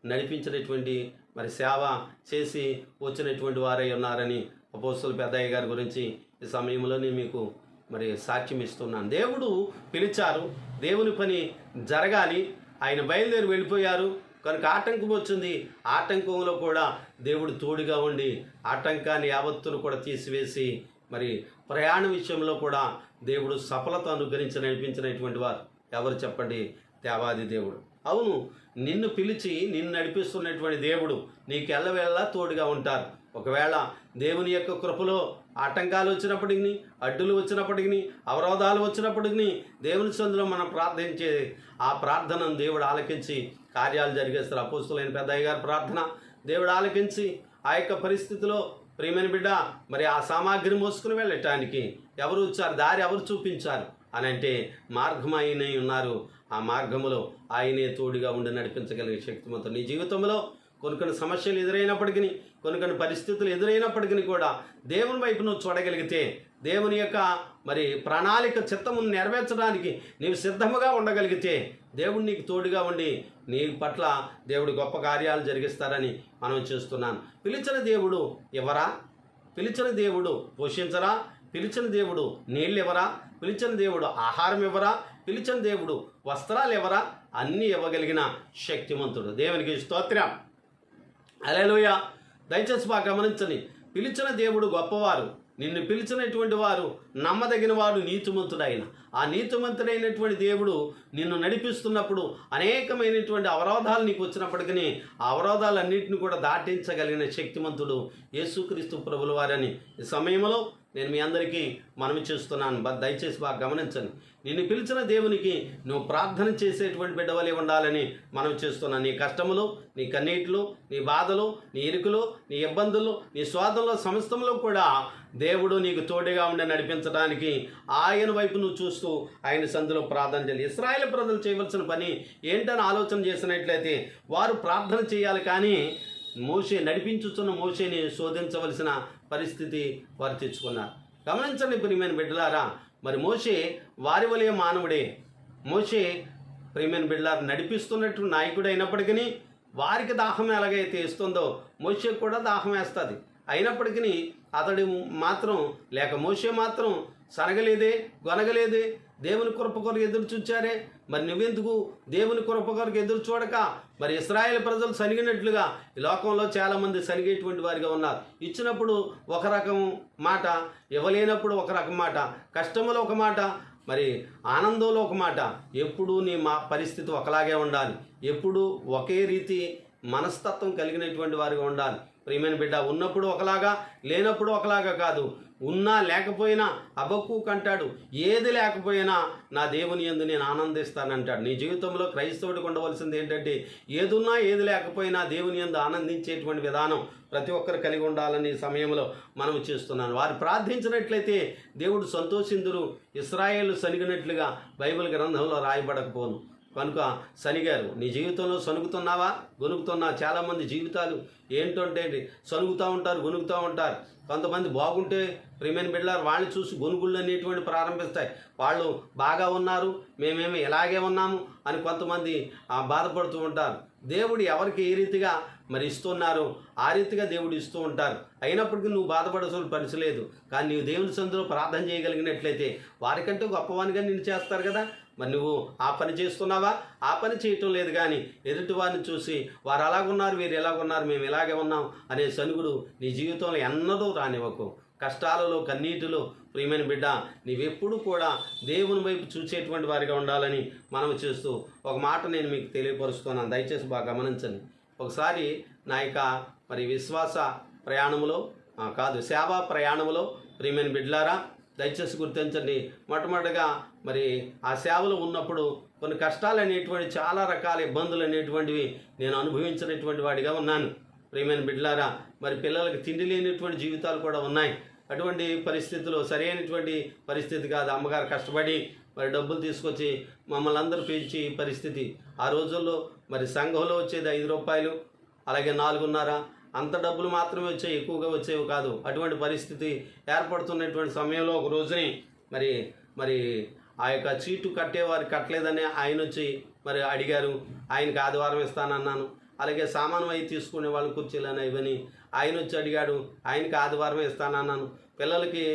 నడిపించినటువంటి మరి సేవ చేసి వచ్చినటువంటి వారై ఉన్నారని అపోస్తలుల పెద్దయ్య గారి గురించి ఈ సమయంలోనే మీకు మరి సాక్ష్యం ఇస్తున్నాను. దేవుడు పిలిచారు, దేవుని పని జరగాలి, ఆయన బయలుదేరి వెళ్ళిపోయారు కనుక ఆటంకం వచ్చింది. ఆటంకంలో కూడా దేవుడు తోడుగా ఉండి ఆటంకాన్ని యావత్తును కూడా తీసివేసి మరి ప్రయాణ విషయంలో కూడా దేవుడు సఫలత అనుగ్రహించి నడిపించినటువంటి వారు ఎవరు చెప్పండి? దేవాది దేవుడు. అవును, నిన్ను పిలిచి నిన్ను నడిపిస్తున్నటువంటి దేవుడు నీకు ఎల్లవేళలా తోడుగా ఉంటారు. ఒకవేళ దేవుని యొక్క కృపలో ఆటంకాలు వచ్చినప్పటికీ, అడ్డులు వచ్చినప్పటికీ, అవరోధాలు వచ్చినప్పటికీ దేవుని సందులో మనం ప్రార్థించే ఆ ప్రార్థనను దేవుడు ఆలకించి కార్యాలు జరిగేస్తారు. అపోస్తలులైన పెద్దయ్య గారి ప్రార్థన దేవుడు ఆలకించి ఆ యొక్క పరిస్థితిలో ప్రియమైన బిడ్డ మరి ఆ సామాగ్రి మోసుకుని వెళ్ళటానికి ఎవరు వచ్చారు, దారి ఎవరు చూపించారు అని అంటే మార్గం ఆయనే ఉన్నారు. ఆ మార్గములో ఆయనే తోడుగా ఉండి నడిపించగలిగే శక్తిమంతుడు. నీ జీవితంలో కొన్ని సమస్యలు ఎదురైనప్పటికీ, కొన్ని పరిస్థితులు ఎదురైనప్పటికీ కూడా దేవుని వైపు నువ్వు చూడగలిగితే, దేవుని యొక్క మరి ప్రణాళిక చిత్తమును నెరవేర్చడానికి నీవు సిద్ధముగా ఉండగలిగితే దేవుడు నీకు తోడుగా ఉండి నీ పట్ల దేవుడు గొప్ప కార్యాలు జరిగిస్తారని మనం చేస్తున్నాను. పిలిచిన దేవుడు ఎవరా? పిలిచిన దేవుడు పోషించరా? పిలిచిన దేవుడు నీళ్ళు ఇవ్వరా? పిలిచిన దేవుడు ఆహారం ఇవ్వరా? పిలిచిన దేవుడు వస్త్రాలు ఇవ్వరా? అన్నీ ఇవ్వగలిగిన శక్తిమంతుడు. దేవునికి స్తోత్రం. హల్లెలూయా. దయచేసి బాగా గమనించండి, పిలిచిన దేవుడు గొప్పవారు. నిన్ను పిలిచినటువంటి వారు నమ్మదగిన వాడు నీతిమంతుడైన ఆ నీతిమంతుడైనటువంటి దేవుడు నిన్ను నడిపిస్తున్నప్పుడు అనేకమైనటువంటి అవరోధాలు నీకు వచ్చినప్పటికీ ఆ అవరోధాలన్నింటినీ కూడా దాటించగలిగిన శక్తిమంతుడు యేసుక్రీస్తు ప్రభుల వారని ఈ సమయంలో నేను మీ అందరికీ మనవి చేస్తున్నాను. దయచేసి బాగా గమనించండి, నిన్ను పిలిచిన దేవునికి నువ్వు ప్రార్థన చేసేటువంటి బిడ్డవలే ఉండాలని మనం చేస్తున్నాను. నీ కష్టములు, నీ కన్నీటిలు, నీ బాధలు, నీ ఇరుకులు, నీ ఇబ్బందులు, నీ స్వాదంలో సమస్తంలో కూడా దేవుడు నీకు తోడుగా ఉండి నడిపించడానికి ఆయన వైపు నువ్వు చూస్తూ ఆయన సందులో ప్రార్థన చేయాలి. ఇశ్రాయేలు ప్రజలు చేయవలసిన పని ఏంటని ఆలోచన చేసినట్లయితే వారు ప్రార్థన చేయాలి, కానీ మోషే నడిపించుతున్న మోషేని శోధించవలసిన పరిస్థితి వారు తెచ్చుకున్నారు. గమనించండి ప్రియమైన బిడ్డలారా, మరి మోషే వారి వలె మానవుడే. మోషే ప్రియమైన బిడ్డలారా నడిపిస్తున్నట్టు నాయకుడు అయినప్పటికీ వారికి దాహం ఎలాగైతే ఇస్తుందో మోషే కూడా దాహం వేస్తుంది. అయినప్పటికీ అతడు మాత్రం లేక మోషే మాత్రం సనగలేదే, గొనగలేదే. దేవుని కృప కొరకు ఎదురు చూచారే, మరి నువ్వెందుకు దేవుని కృప కొరకు ఎదురు చూడక మరి ఇశ్రాయేలు ప్రజలు సనిగినట్లుగా ఈ లోకంలో చాలామంది సనిగేటువంటి వారిగా ఉన్నారు. ఇచ్చినప్పుడు ఒక రకం మాట, ఇవ్వలేనప్పుడు ఒక రకం మాట, కష్టంలో ఒక మాట, మరి ఆనందంలో ఒక మాట. ఎప్పుడూ నీ పరిస్థితి ఒకలాగే ఉండాలి. ఎప్పుడూ ఒకే రీతి మనస్తత్వం కలిగినటువంటి వారిగా ఉండాలి. ప్రియమైన బిడ్డ, ఉన్నప్పుడు ఒకలాగా, లేనప్పుడు ఒకలాగా కాదు. ఉన్నా లేకపోయినా హబక్కూకు అంటాడు, ఏది లేకపోయినా నా దేవుని యందు నేను ఆనందిస్తానంటాడు. నీ జీవితంలో క్రైస్తవుడికి ఉండవలసింది ఏంటంటే, ఏదున్నా ఏది లేకపోయినా దేవుని యందు ఆనందించేటువంటి విధానం ప్రతి ఒక్కరు కలిగి ఉండాలని ఈ సమయంలో మనం చేస్తున్నాను. వారు ప్రార్థించినట్లయితే దేవుడు సంతోషిందురు, ఇశ్రాయేలు సనిగినట్లుగా బైబిల్ గ్రంథంలో రాయబడకపోను. కనుక సనిగారు. నీ జీవితంలో సనుగుతున్నావా, గొనుగుతున్నా? చాలామంది జీవితాలు ఏంటంటే సనుగుతూ ఉంటారు, గొనుగుతూ ఉంటారు. కొంతమంది బాగుంటే ప్రియమైన బిడ్డలారు వాళ్ళని చూసి గొనుగుళ్ళు అనేటువంటి ప్రారంభిస్తాయి. వాళ్ళు బాగా ఉన్నారు, మేమేమి ఇలాగే ఉన్నాము అని కొంతమంది బాధపడుతూ ఉంటారు. దేవుడు ఎవరికి ఏ రీతిగా మరి ఇస్తున్నారు ఆ రీతిగా దేవుడు ఇస్తూ ఉంటారు. అయినప్పటికీ నువ్వు బాధపడాల్సిన పరిస్థితి లేదు. కానీ నీవు దేవుని సన్నిధిలో ప్రార్థన చేయగలిగినట్లయితే వారికంటే గొప్పవానిగా నిన్ను చేస్తారు కదా. మరి నువ్వు ఆ పని చేస్తున్నావా? ఆ పని చేయటం లేదు. కానీ ఎదుటి వారిని చూసి వారు అలాగున్నారు, వీరు ఎలాగున్నారు, మేము ఇలాగే ఉన్నాం అనే సనుగుడు నీ జీవితంలో ఎన్నడూ రానివ్వకు. కష్టాలలో, కన్నీటిలో ప్రియమైన బిడ్డ, నీవెప్పుడు కూడా దేవుని వైపు చూసేటువంటి వారిగా ఉండాలని మనం చేస్తూ ఒక మాట నేను మీకు తెలియపరుస్తున్నాను. దయచేసి బాగా గమనించండి. ఒకసారి నా యొక్క మరి విశ్వాస ప్రయాణంలో సేవా ప్రయాణంలో ప్రియమైన బిడ్డలారా దయచేసి గుర్తించండి. మొట్టమొదటిగా మరి ఆ సేవలో ఉన్నప్పుడు కొన్ని కష్టాలు అనేటువంటి, చాలా రకాల ఇబ్బందులు అనేటువంటివి నేను అనుభవించినటువంటి వాడిగా ఉన్నాను. ప్రియమైన బిడ్డలారా, మరి పిల్లలకి తిండి లేనటువంటి జీవితాలు కూడా ఉన్నాయి. అటువంటి పరిస్థితుల్లో సరైనటువంటి పరిస్థితి కాదు. అమ్మగారు కష్టపడి మరి డబ్బులు తీసుకొచ్చి మమ్మల్ని అందరూ పెంచి పరిస్థితి. ఆ రోజుల్లో మరి సంఘంలో వచ్చేది 5 రూపాయలు, అలాగే 4.5, అంత డబ్బులు మాత్రమే వచ్చాయి, ఎక్కువగా వచ్చేవి కాదు. అటువంటి పరిస్థితి ఏర్పడుతున్నటువంటి సమయంలో ఒక రోజుని మరి ఆ యొక్క చీటు కట్టేవారు కట్టలేదని ఆయన వచ్చి మరి అడిగారు. ఆయనకి ఆదివారం ఇస్తానన్నాను. అలాగే సామాను అవి తీసుకునే వాళ్ళు కుర్చీలని ఇవని ఆయన వచ్చి అడిగాడు. ఆయనకి ఆదివారం ఇస్తానన్నాను. పిల్లలకి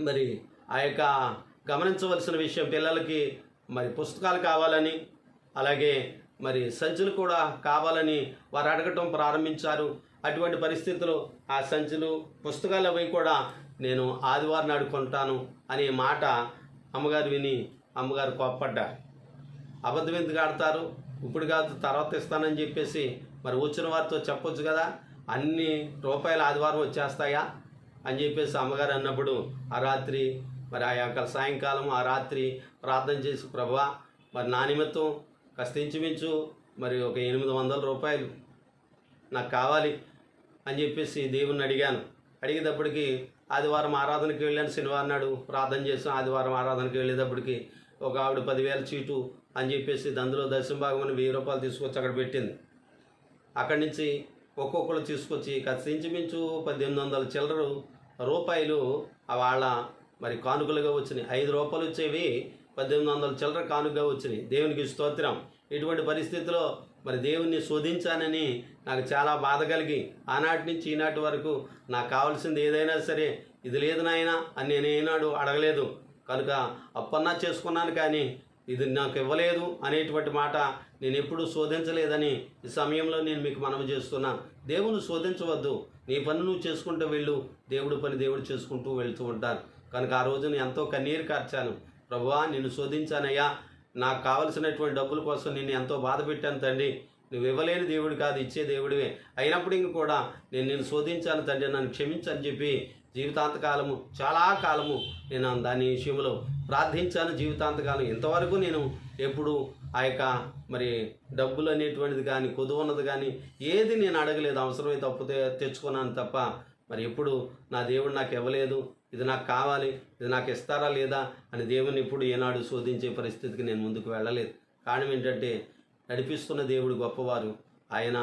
మరి ఆ యొక్క గమనించవలసిన విషయం, పిల్లలకి మరి పుస్తకాలు కావాలని, అలాగే మరి సంచులు కూడా కావాలని వారు అడగటం ప్రారంభించారు. అటువంటి పరిస్థితుల్లో ఆ సంచులు, పుస్తకాలు అవి కూడా నేను ఆదివారం అడుక్కుంటాను అనే మాట అమ్మగారు విని అమ్మగారు కోప్పడ్డారు. అబద్ధం ఎందుకు ఆడతారు, ఇప్పుడు కాదు తర్వాత ఇస్తానని చెప్పేసి మరి వచ్చిన వారితో చెప్పొచ్చు కదా, అన్ని రూపాయలు ఆదివారం వచ్చేస్తాయా అని చెప్పేసి అమ్మగారు అన్నప్పుడు ఆ రాత్రి మరి ఆ యొక్క సాయంకాలం ఆ రాత్రి ప్రార్థన చేసి, ప్రభువా మరి నా నిమిత్తం కాస్త ఇంచుమించు మరి ఒక 800 రూపాయలు నాకు కావాలి అని చెప్పేసి దేవుణ్ణి అడిగాను. అడిగేటప్పటికి ఆదివారం ఆరాధనకి వెళ్ళాను. శనివారం నాడు ప్రార్థన చేసాను. ఆదివారం ఆరాధనకి వెళ్ళేటప్పటికి ఒక ఆవిడ 10,000 చీటు అని చెప్పేసి అందులో దశమ భాగం 1000 రూపాయలు తీసుకొచ్చి అక్కడ పెట్టింది. అక్కడి నుంచి ఒక్కొక్కరు తీసుకొచ్చి కాస్త ఇంచుమించు 1800 చిల్లర రూపాయలు వాళ్ళ మరి కానుకలుగా వచ్చినాయి. 5 రూపాయలు వచ్చేవి 1800 చిల్లర కానుకగా వచ్చినాయి. దేవునికి స్తోత్రం. ఇటువంటి పరిస్థితిలో మరి దేవుణ్ణి శోధించానని నాకు చాలా బాధ కలిగి ఆనాటి నుంచి ఈనాటి వరకు నాకు కావాల్సింది ఏదైనా సరే, ఇది లేదు నాయనా అని నేను ఏనాడు అడగలేదు. కనుక అప్పన్నా చేసుకున్నాను, కానీ ఇది నాకు ఇవ్వలేదు అనేటువంటి మాట నేను ఎప్పుడూ శోధించలేదని ఈ సమయంలో నేను మీకు మనవి చేస్తున్నా. దేవుని శోధించవద్దు, నీ పని నువ్వు చేసుకుంటూ వెళ్ళు, దేవుడి పని దేవుడు చేసుకుంటూ వెళ్తూ ఉంటారు. కనుక ఆ రోజు నేను ఎంతో కన్నీరు కార్చాను. ప్రభువా నిన్ను శోధించానయ్యా, నాకు కావలసినటువంటి డబ్బుల కోసం నిన్ను ఎంతో బాధ పెట్టాను తండ్రి. నువ్వు ఇవ్వలేని దేవుడు కాదు, ఇచ్చే దేవుడివే. అయినప్పటికీ కూడా నేను శోధించాను తండ్రి, నన్ను క్షమించని చెప్పి జీవితాంతకాలము, చాలా కాలము నేను దాని విషయంలో ప్రార్థించాను. జీవితాంతకాలం ఇంతవరకు నేను ఎప్పుడు ఆ యొక్క మరి డబ్బులు అనేటువంటిది కానీ, కొదువున్నది కానీ ఏది నేను అడగలేదు. అవసరమైతే అప్పు తెచ్చుకున్నాను తప్ప మరి ఎప్పుడు నా దేవుడు నాకు ఇవ్వలేదు, ఇది నాకు కావాలి, ఇది నాకు ఇస్తారా లేదా అని దేవుని ఇప్పుడు ఏనాడు శోధించే పరిస్థితికి నేను ముందుకు వెళ్ళలేదు. కారణం ఏంటంటే నడిపిస్తున్న దేవుడు గొప్పవారు. ఆయన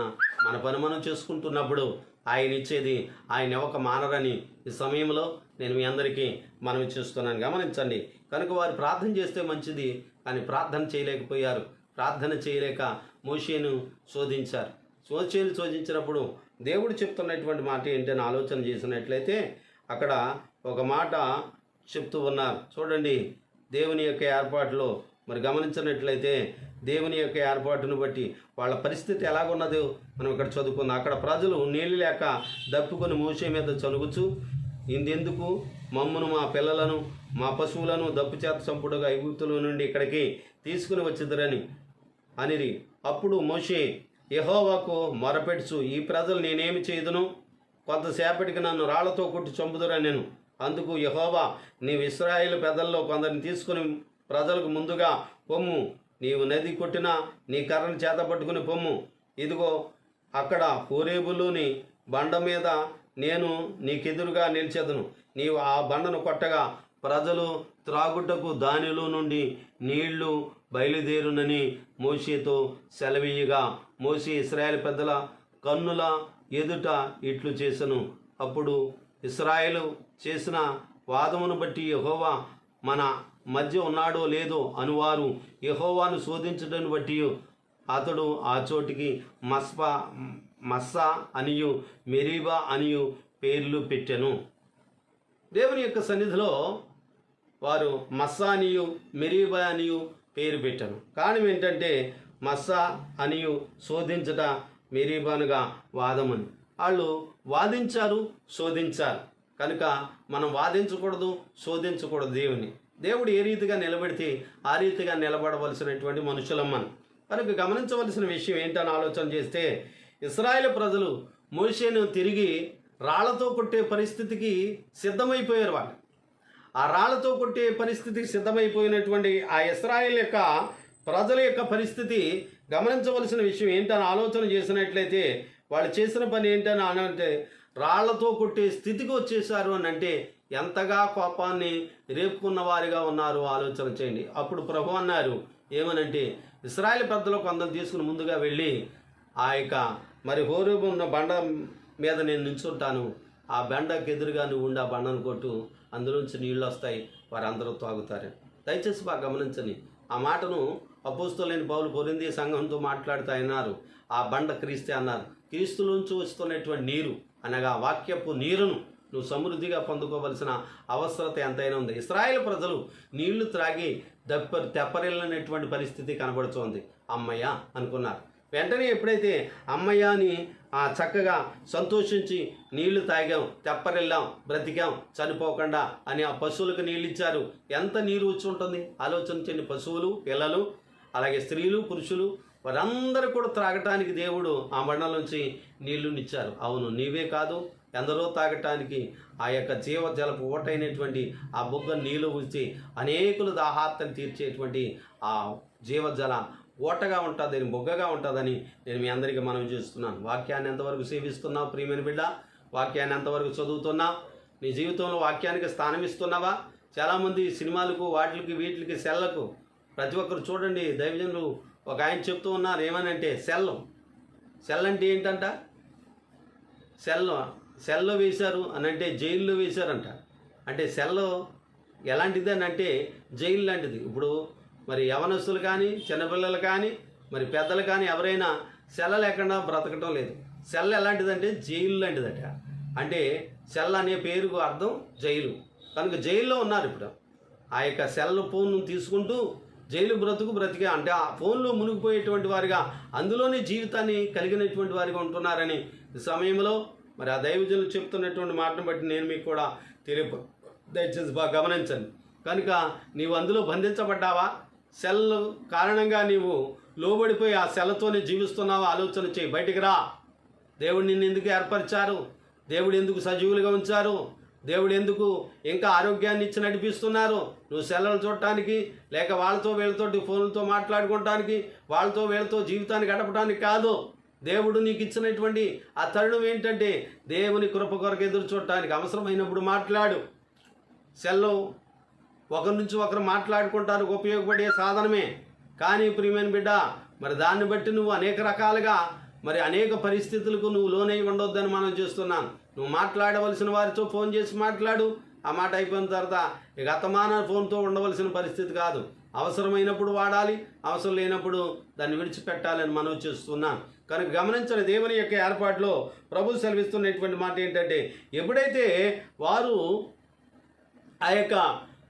మన పని మనం చేసుకుంటున్నప్పుడు ఆయన ఇచ్చేది ఆయన ఇవ్వక మానరని ఈ సమయంలో నేను మీ అందరికీ మనవి చేస్తున్నాను. గమనించండి. కనుక వారు ప్రార్థన చేస్తే మంచిది, కానీ ప్రార్థన చేయలేకపోయారు. ప్రార్థన చేయలేక మోషేను శోధించారు. మోషేను శోధించినప్పుడు దేవుడు చెప్తున్నటువంటి మాట ఏంటని ఆలోచన చేసినట్లయితే అక్కడ ఒక మాట చెప్తూ ఉన్నారు. చూడండి, దేవుని యొక్క ఏర్పాటులో మరి గమనించినట్లయితే దేవుని యొక్క ఏర్పాటును బట్టి వాళ్ళ పరిస్థితి ఎలాగున్నదో మనం ఇక్కడ చదువుకుందాం. అక్కడ ప్రజలు నీళ్ళు లేక దప్పుకొని మోషే మీద చనుగుచు, ఇందెందుకు మమ్మను, మా పిల్లలను, మా పశువులను దప్పు చేత చంపుడుగా ఐగుప్తుల నుండి ఇక్కడికి తీసుకుని వచ్చిద్దరని అనిరి. అప్పుడు మోషే యెహోవాకు మొరపెట్టుచు, ఈ ప్రజలు నేనేమి చేయుదును, కొంతసేపటికి నన్ను రాళ్లతో కొట్టి చంపుదురనెను. అందుకు యెహోవా, నీవు ఇశ్రాయేలు పెద్దల్లో కొందరిని తీసుకుని ప్రజలకు ముందుగా పొమ్ము. నీవు నది కొట్టినా నీ కర్రను చేతపట్టుకుని పొమ్ము. ఇదిగో అక్కడ హోరేబులోని బండ మీద నేను నీకెదురుగా నిలిచెదను. నీవు ఆ బండను కొట్టగా ప్రజలు త్రాగుటకు దానిలో నుండి నీళ్లు బయలుదేరునని మోషేతో సెలవీయగా, మోషే ఇశ్రాయేలు పెద్దల కన్నుల ఎదుట ఇట్లు చేసెను. అప్పుడు ఇశ్రాయేలు చేసిన వాదమును బట్టి యెహోవా మన మధ్య ఉన్నాడో లేదో అనువారు యెహోవాను శోధించడాన్ని బట్టి అతడు ఆ చోటికి మస్సా అనియు మెరీబా అనియు పేర్లు పెట్టెను. దేవుని యొక్క సన్నిధిలో వారు మస్సా అనియు మెరీబా అనియు పేరు పెట్టాను. కారణం ఏంటంటే మస్సా అనియు శోధించట, మెరీబానుగా వాదమని. వాళ్ళు వాదించారు, శోధించారు. కనుక మనం వాదించకూడదు, శోధించకూడదు. దేవుడు ఏ రీతిగా నిలబెడితే ఆ రీతిగా నిలబడవలసినటువంటి మనుషులమ్మను. కనుక గమనించవలసిన విషయం ఏంటని ఆలోచన చేస్తే, ఇశ్రాయేలు ప్రజలు మోషేను తిరిగి రాళ్లతో కొట్టే పరిస్థితికి సిద్ధమైపోయారు. వాళ్ళు ఆ రాళ్లతో కొట్టే పరిస్థితికి సిద్ధమైపోయినటువంటి ఆ ఇశ్రాయేల్ యొక్క ప్రజల యొక్క పరిస్థితి గమనించవలసిన విషయం ఏంటని ఆలోచన చేసినట్లయితే, వాళ్ళు చేసిన పని ఏంటని అంటే రాళ్లతో కొట్టే స్థితికి వచ్చేసారు అని అంటే ఎంతగా కోపాన్ని రేపుకున్న వారిగా ఉన్నారు ఆలోచన చేయండి. అప్పుడు ప్రభు అన్నారు ఏమనంటే, ఇశ్రాయేలు పెద్దలు కొందరు తీసుకుని ముందుగా వెళ్ళి ఆ యొక్క మరి హోరేబు ఉన్న బండ మీద నేను నించుంటాను, ఆ బండకు ఎదురుగా నువ్వు ఉండి ఆ బండను కొట్టు, అందులోంచి నీళ్ళు వస్తాయి, వారందరూ తాగుతారు. దయచేసి బాగా గమనించండి. ఆ మాటను అపోస్తలుడైన పౌలు కొరింథీ సంఘంతో మాట్లాడుతూ అన్నారు, ఆ బండ క్రీస్తే అన్నారు. క్రీస్తులోంచి వస్తున్నటువంటి నీరు అనగా వాక్యపు నీరును నువ్వు సమృద్ధిగా పొందుకోవలసిన అవసరత ఎంతైనా ఉంది. ఇశ్రాయేలు ప్రజలు నీళ్లు త్రాగి తెప్పరిల్లనటువంటి పరిస్థితి కనబడుతోంది. అమ్మయ్య అనుకున్నారు. వెంటనే ఎప్పుడైతే అమ్మయ్య అని చక్కగా సంతోషించి నీళ్లు తాగాం, తెప్పరిల్లాం, బ్రతికాం, చనిపోకుండా అని ఆ పశువులకు నీళ్ళు ఇచ్చారు. ఎంత నీరు వచ్చి ఉంటుంది ఆలోచించండి. పశువులు, పిల్లలు, అలాగే స్త్రీలు, పురుషులు వారందరూ కూడా త్రాగటానికి దేవుడు ఆ బండలోంచి నీళ్లునిచ్చారు. అవును, నీవే కాదు, ఎందరో తాగటానికి ఆ యొక్క జీవజలపు ఓటైనటువంటి ఆ బొగ్గ నీళ్ళు ఉంచి అనేకులు దాహార్తను తీర్చేటువంటి ఆ జీవజల ఓటగా ఉంటుందని, బొగ్గగా ఉంటుందని నేను మీ అందరికీ మనవి చేస్తున్నాను. వాక్యాన్ని ఎంతవరకు సేవిస్తున్నావు ప్రియమైన బిడ్డ? వాక్యాన్ని ఎంతవరకు చదువుతున్నావు? నీ జీవితంలో వాక్యానికి స్థానం ఇస్తున్నావా? చాలామంది సినిమాలకు, వాటికి, వీటికి, సెల్లకు ప్రతి ఒక్కరు చూడండి. దైవజనులు ఒక ఆయన చెప్తూ ఉన్నారు ఏమనంటే, సెల్ అంటే ఏంటంట? సెల్లో వేశారు అని అంటే జైల్లో వేశారంట. అంటే సెల్ ఎలాంటిది అని అంటే జైలు లాంటిది. ఇప్పుడు మరి యవనస్తులు కానీ, చిన్నపిల్లలు కానీ, మరి పెద్దలు కానీ ఎవరైనా సెల్ల లేకుండా బ్రతకటం లేదు. సెల్ ఎలాంటిదంటే జైలు లాంటిదట. అంటే సెల్ అనే పేరుకు అర్థం జైలు. కనుక జైల్లో ఉన్నారు ఇప్పుడు. ఆ యొక్క సెల్ ఫోన్ తీసుకుంటూ జైలు బ్రతికే అంటే ఆ ఫోన్లో మునిగిపోయేటువంటి వారిగా, అందులోనే జీవితాన్ని కలిగినటువంటి వారిగా ఉంటున్నారని ఈ సమయంలో మరి ఆ దైవజనులు చెప్తున్నటువంటి మాటను బట్టి నేను మీకు కూడా దయచేసి బాగా గమనించండి. కనుక నీవు అందులో బంధించబడ్డావా? సెల్ కారణంగా నీవు లోబడిపోయి ఆ సెల్తోనే జీవిస్తున్నావా? ఆలోచన చేయి. బయటికి రా. దేవుడు నిన్ను ఎందుకు ఏర్పరిచారు? దేవుడు ఎందుకు సజీవులుగా ఉంచారు? దేవుడు ఎందుకు ఇంకా ఆరోగ్యాన్ని ఇచ్చి నడిపిస్తున్నారు? నువ్వు సెల్లలు చూడటానికి, లేక వాళ్ళతో వీళ్ళతోటి ఫోన్లతో మాట్లాడుకోవటానికి, వాళ్ళతో వీళ్ళతో జీవితాన్ని గడపడానికి కాదు. దేవుడు నీకు ఇచ్చినటువంటి ఆ తరుణం ఏంటంటే దేవుని కృప కొరకు ఎదురు చూడటానికి. అవసరమైనప్పుడు మాట్లాడు. సెల్లో ఒకరి నుంచి ఒకరు మాట్లాడుకుంటానికి ఉపయోగపడే సాధనమే. కానీ ప్రియమైన బిడ్డ, మరి దాన్ని బట్టి నువ్వు అనేక రకాలుగా మరి అనేక పరిస్థితులకు నువ్వు లోనై ఉండొద్దని మనం చేస్తున్నాను. నువ్వు మాట్లాడవలసిన వారితో ఫోన్ చేసి మాట్లాడు. ఆ మాట అయిపోయిన తర్వాత ఇక అత్తమాన ఫోన్తో ఉండవలసిన పరిస్థితి కాదు. అవసరమైనప్పుడు వాడాలి, అవసరం లేనప్పుడు దాన్ని విడిచిపెట్టాలని మనం చేస్తున్నాను. కనుక గమనించిన దేవుని యొక్క ఏర్పాటులో ప్రభు సెలవిస్తున్నటువంటి మాట ఏంటంటే, ఎప్పుడైతే వారు ఆ యొక్క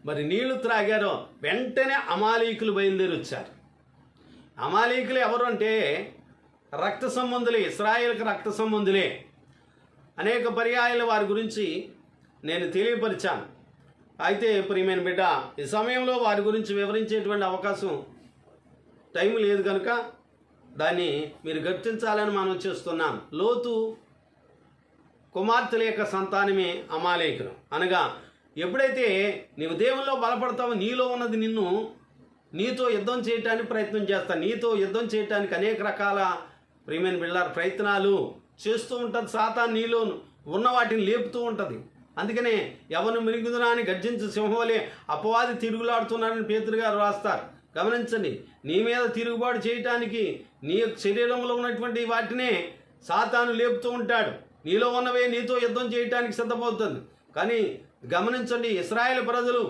మరి నీళ్లు త్రాగారో వెంటనే అమాలీకులు బయలుదేరి వచ్చారు. అమాలీకులు ఎవరు అంటే రక్త సంబంధులే, ఇశ్రాయేలుకి రక్త సంబంధులే. అనేక పర్యాయాలు వారి గురించి నేను తెలియపరిచాను. అయితే ప్రియమైన బిడ్డ, ఈ సమయంలో వారి గురించి వివరించేటువంటి అవకాశం టైం లేదు కనుక దాన్ని మీరు గుర్తించాలని మనం చేస్తున్నాం. లోతు కుమార్తెల యొక్క సంతానమే అమాలేకులు. అనగా ఎప్పుడైతే నీవు దేవుల్లో బలపడతావో నీలో ఉన్నది నీతో యుద్ధం చేయడానికి ప్రయత్నం చేస్తా. నీతో యుద్ధం చేయడానికి అనేక రకాల ప్రియమైన బిళ్ళారు ప్రయత్నాలు చేస్తూ ఉంటుంది. సాతాను నీలో ఉన్న వాటిని లేపుతూ ఉంటుంది. అందుకనే ఎవరు మిరుగుదునా అని గర్జించే సింహంవలే అపవాది తిరుగులాడుతున్నారని పేతురు గారు రాస్తారు. గమనించండి, నీ మీద తిరుగుబాటు చేయటానికి నీ శరీరంలో ఉన్నటువంటి వాటినే సాతాను లేపుతూ ఉంటాడు. నీలో ఉన్నవే నీతో యుద్ధం చేయటానికి సిద్ధమవుతుంది. కానీ గమనించండి, ఇశ్రాయేలు ప్రజలు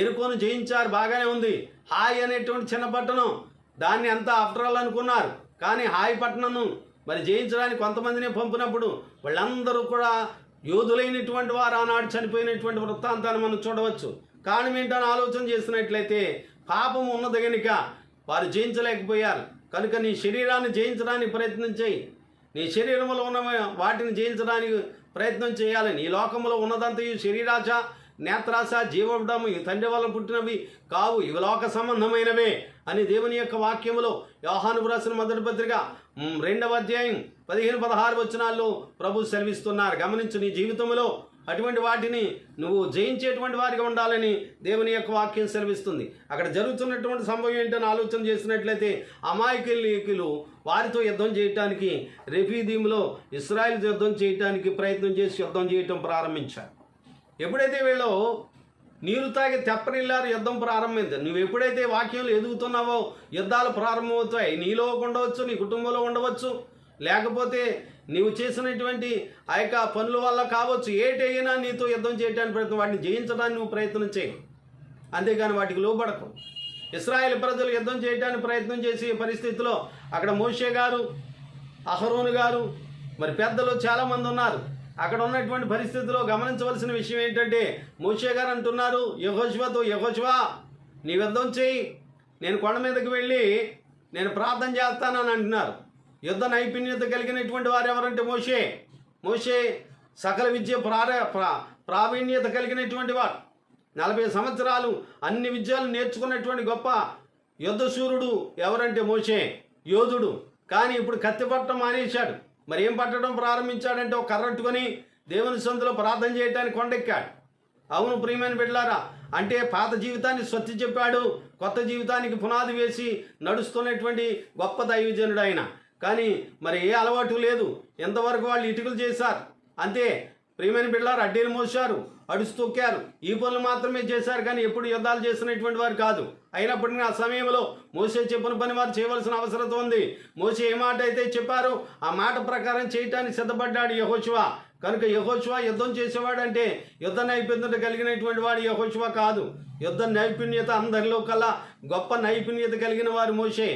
ఎరుకోను జయించారు, బాగానే ఉంది. హాయ్ అనేటువంటి చిన్న పట్టణం, దాన్ని అంతా ఆఫ్టర్ ఆల్ అనుకున్నారు. కానీ హాయ్ పట్టణం మరి జయించడానికి కొంతమందినే పంపినప్పుడు వాళ్ళందరూ కూడా యోధులైనటువంటి వారు ఆనాడు చనిపోయినటువంటి వృత్తాంతాన్ని మనం చూడవచ్చు. కారణం ఏంటని ఆలోచన చేసినట్లయితే పాపం ఉన్నది కనుక వారు జయించలేకపోయారు. కనుక నీ శరీరాన్ని జయించడానికి ప్రయత్నం చేయి. నీ శరీరంలో ఉన్న వాటిని జయించడానికి ప్రయత్నం చేయాలి. నీ లోకంలో ఉన్నదంతా ఈ శరీరాశ, నేత్రాశ, జీవడము ఈ తండ్రి వల్ల పుట్టినవి కావు, ఇవి లోక సంబంధమైనవే అని దేవుని యొక్క వాక్యములో యోహాను రాసిన మొదటి పత్రిక 2వ అధ్యాయం 15-16 వచనాల్లో ప్రభు సెలవిస్తున్నారు. గమనించు, నీ జీవితంలో అటువంటి వాటిని నువ్వు జయించేటువంటి వారిగా ఉండాలని దేవుని యొక్క వాక్యం సెలవిస్తుంది. అక్కడ జరుగుతున్నటువంటి సంభవం ఏంటని ఆలోచన చేసినట్లయితే అమాయకులు వారితో యుద్ధం చేయటానికి రెఫీదీములో ఇశ్రాయేల్ యుద్ధం చేయటానికి ప్రయత్నం చేసి యుద్ధం చేయటం ప్రారంభించారు. ఎప్పుడైతే వీళ్ళు నీరు తాగి తెప్పరిల్లారు, యుద్ధం ప్రారంభమైంది. నువ్వు ఎప్పుడైతే వాక్యంలో ఎదుగుతున్నావో యుద్ధాలు ప్రారంభమవుతాయి. నీలో ఉండవచ్చు, నీ కుటుంబంలో ఉండవచ్చు, లేకపోతే నీవు చేసినటువంటి ఆ యొక్క పనుల వల్ల కావచ్చు. ఏటైనా నీతో యుద్ధం చేయడానికి ప్రయత్నం, వాటిని జయించడానికి నువ్వు ప్రయత్నం చేయి, అంతేగాని వాటికి లోబడకు. ఇశ్రాయేల్ ప్రజలు యుద్ధం చేయడానికి ప్రయత్నం చేసే పరిస్థితిలో అక్కడ మోషే గారు, అహరోను గారు, మరి పెద్దలు చాలామంది ఉన్నారు. అక్కడ ఉన్నటువంటి పరిస్థితిలో గమనించవలసిన విషయం ఏంటంటే మోషే గారు అంటున్నారు యెహోషువతో, యెహోషువా నీ యుద్ధం చేయి, నేను కొండ మీదకి వెళ్ళి నేను ప్రార్థన చేస్తానని అంటున్నారు. యుద్ధ నైపుణ్యత కలిగినటువంటి వారు ఎవరంటే మోషే సకల విద్య ప్రావీణ్యత కలిగినటువంటి వాడు. 40 సంవత్సరాలు అన్ని విద్యలు నేర్చుకున్నటువంటి గొప్ప యుద్ధశూరుడు ఎవరంటే మోషే, యోధుడు. కానీ ఇప్పుడు కత్తి పట్టడం మానేశాడు. మరి ఏం పట్టడం ప్రారంభించాడంటే ఒక కర్రట్టుకొని దేవుని సందులో ప్రార్థన చేయడానికి కొండెక్కాడు. అవును ప్రియమైన బిడ్డలారా, అంటే పాత జీవితాన్ని స్వత్తి చెప్పాడు, కొత్త జీవితానికి పునాది వేసి నడుస్తున్నటువంటి గొప్ప దైవజనుడు ఆయన. కానీ మరి ఏ అలవాటు లేదు. ఎంతవరకు వాళ్ళు ఇటుకలు చేశారు అంతే. ప్రియమైన బిడ్డలారా, అడ్డీలు మోసారు, అడుసు తొక్కారు, ఈ పనులు మాత్రమే చేశారు. కానీ ఎప్పుడు యుద్ధాలు చేసినటువంటి వారు కాదు. అయినప్పటికీ ఆ సమయంలో మోసే చెప్పిన పని వారు చేయవలసిన అవసరం ఉంది. మోసే ఏ మాట అయితే చెప్పారో ఆ మాట ప్రకారం చేయటానికి సిద్ధపడ్డాడు యెహోషువ. కనుక యెహోషువ యుద్ధం చేసేవాడంటే యుద్ధ నైపుణ్యత కలిగినటువంటి వాడు యెహోషువ కాదు. యుద్ధ నైపుణ్యత అందరిలో కల్లా గొప్ప నైపుణ్యత కలిగిన వారు మోషే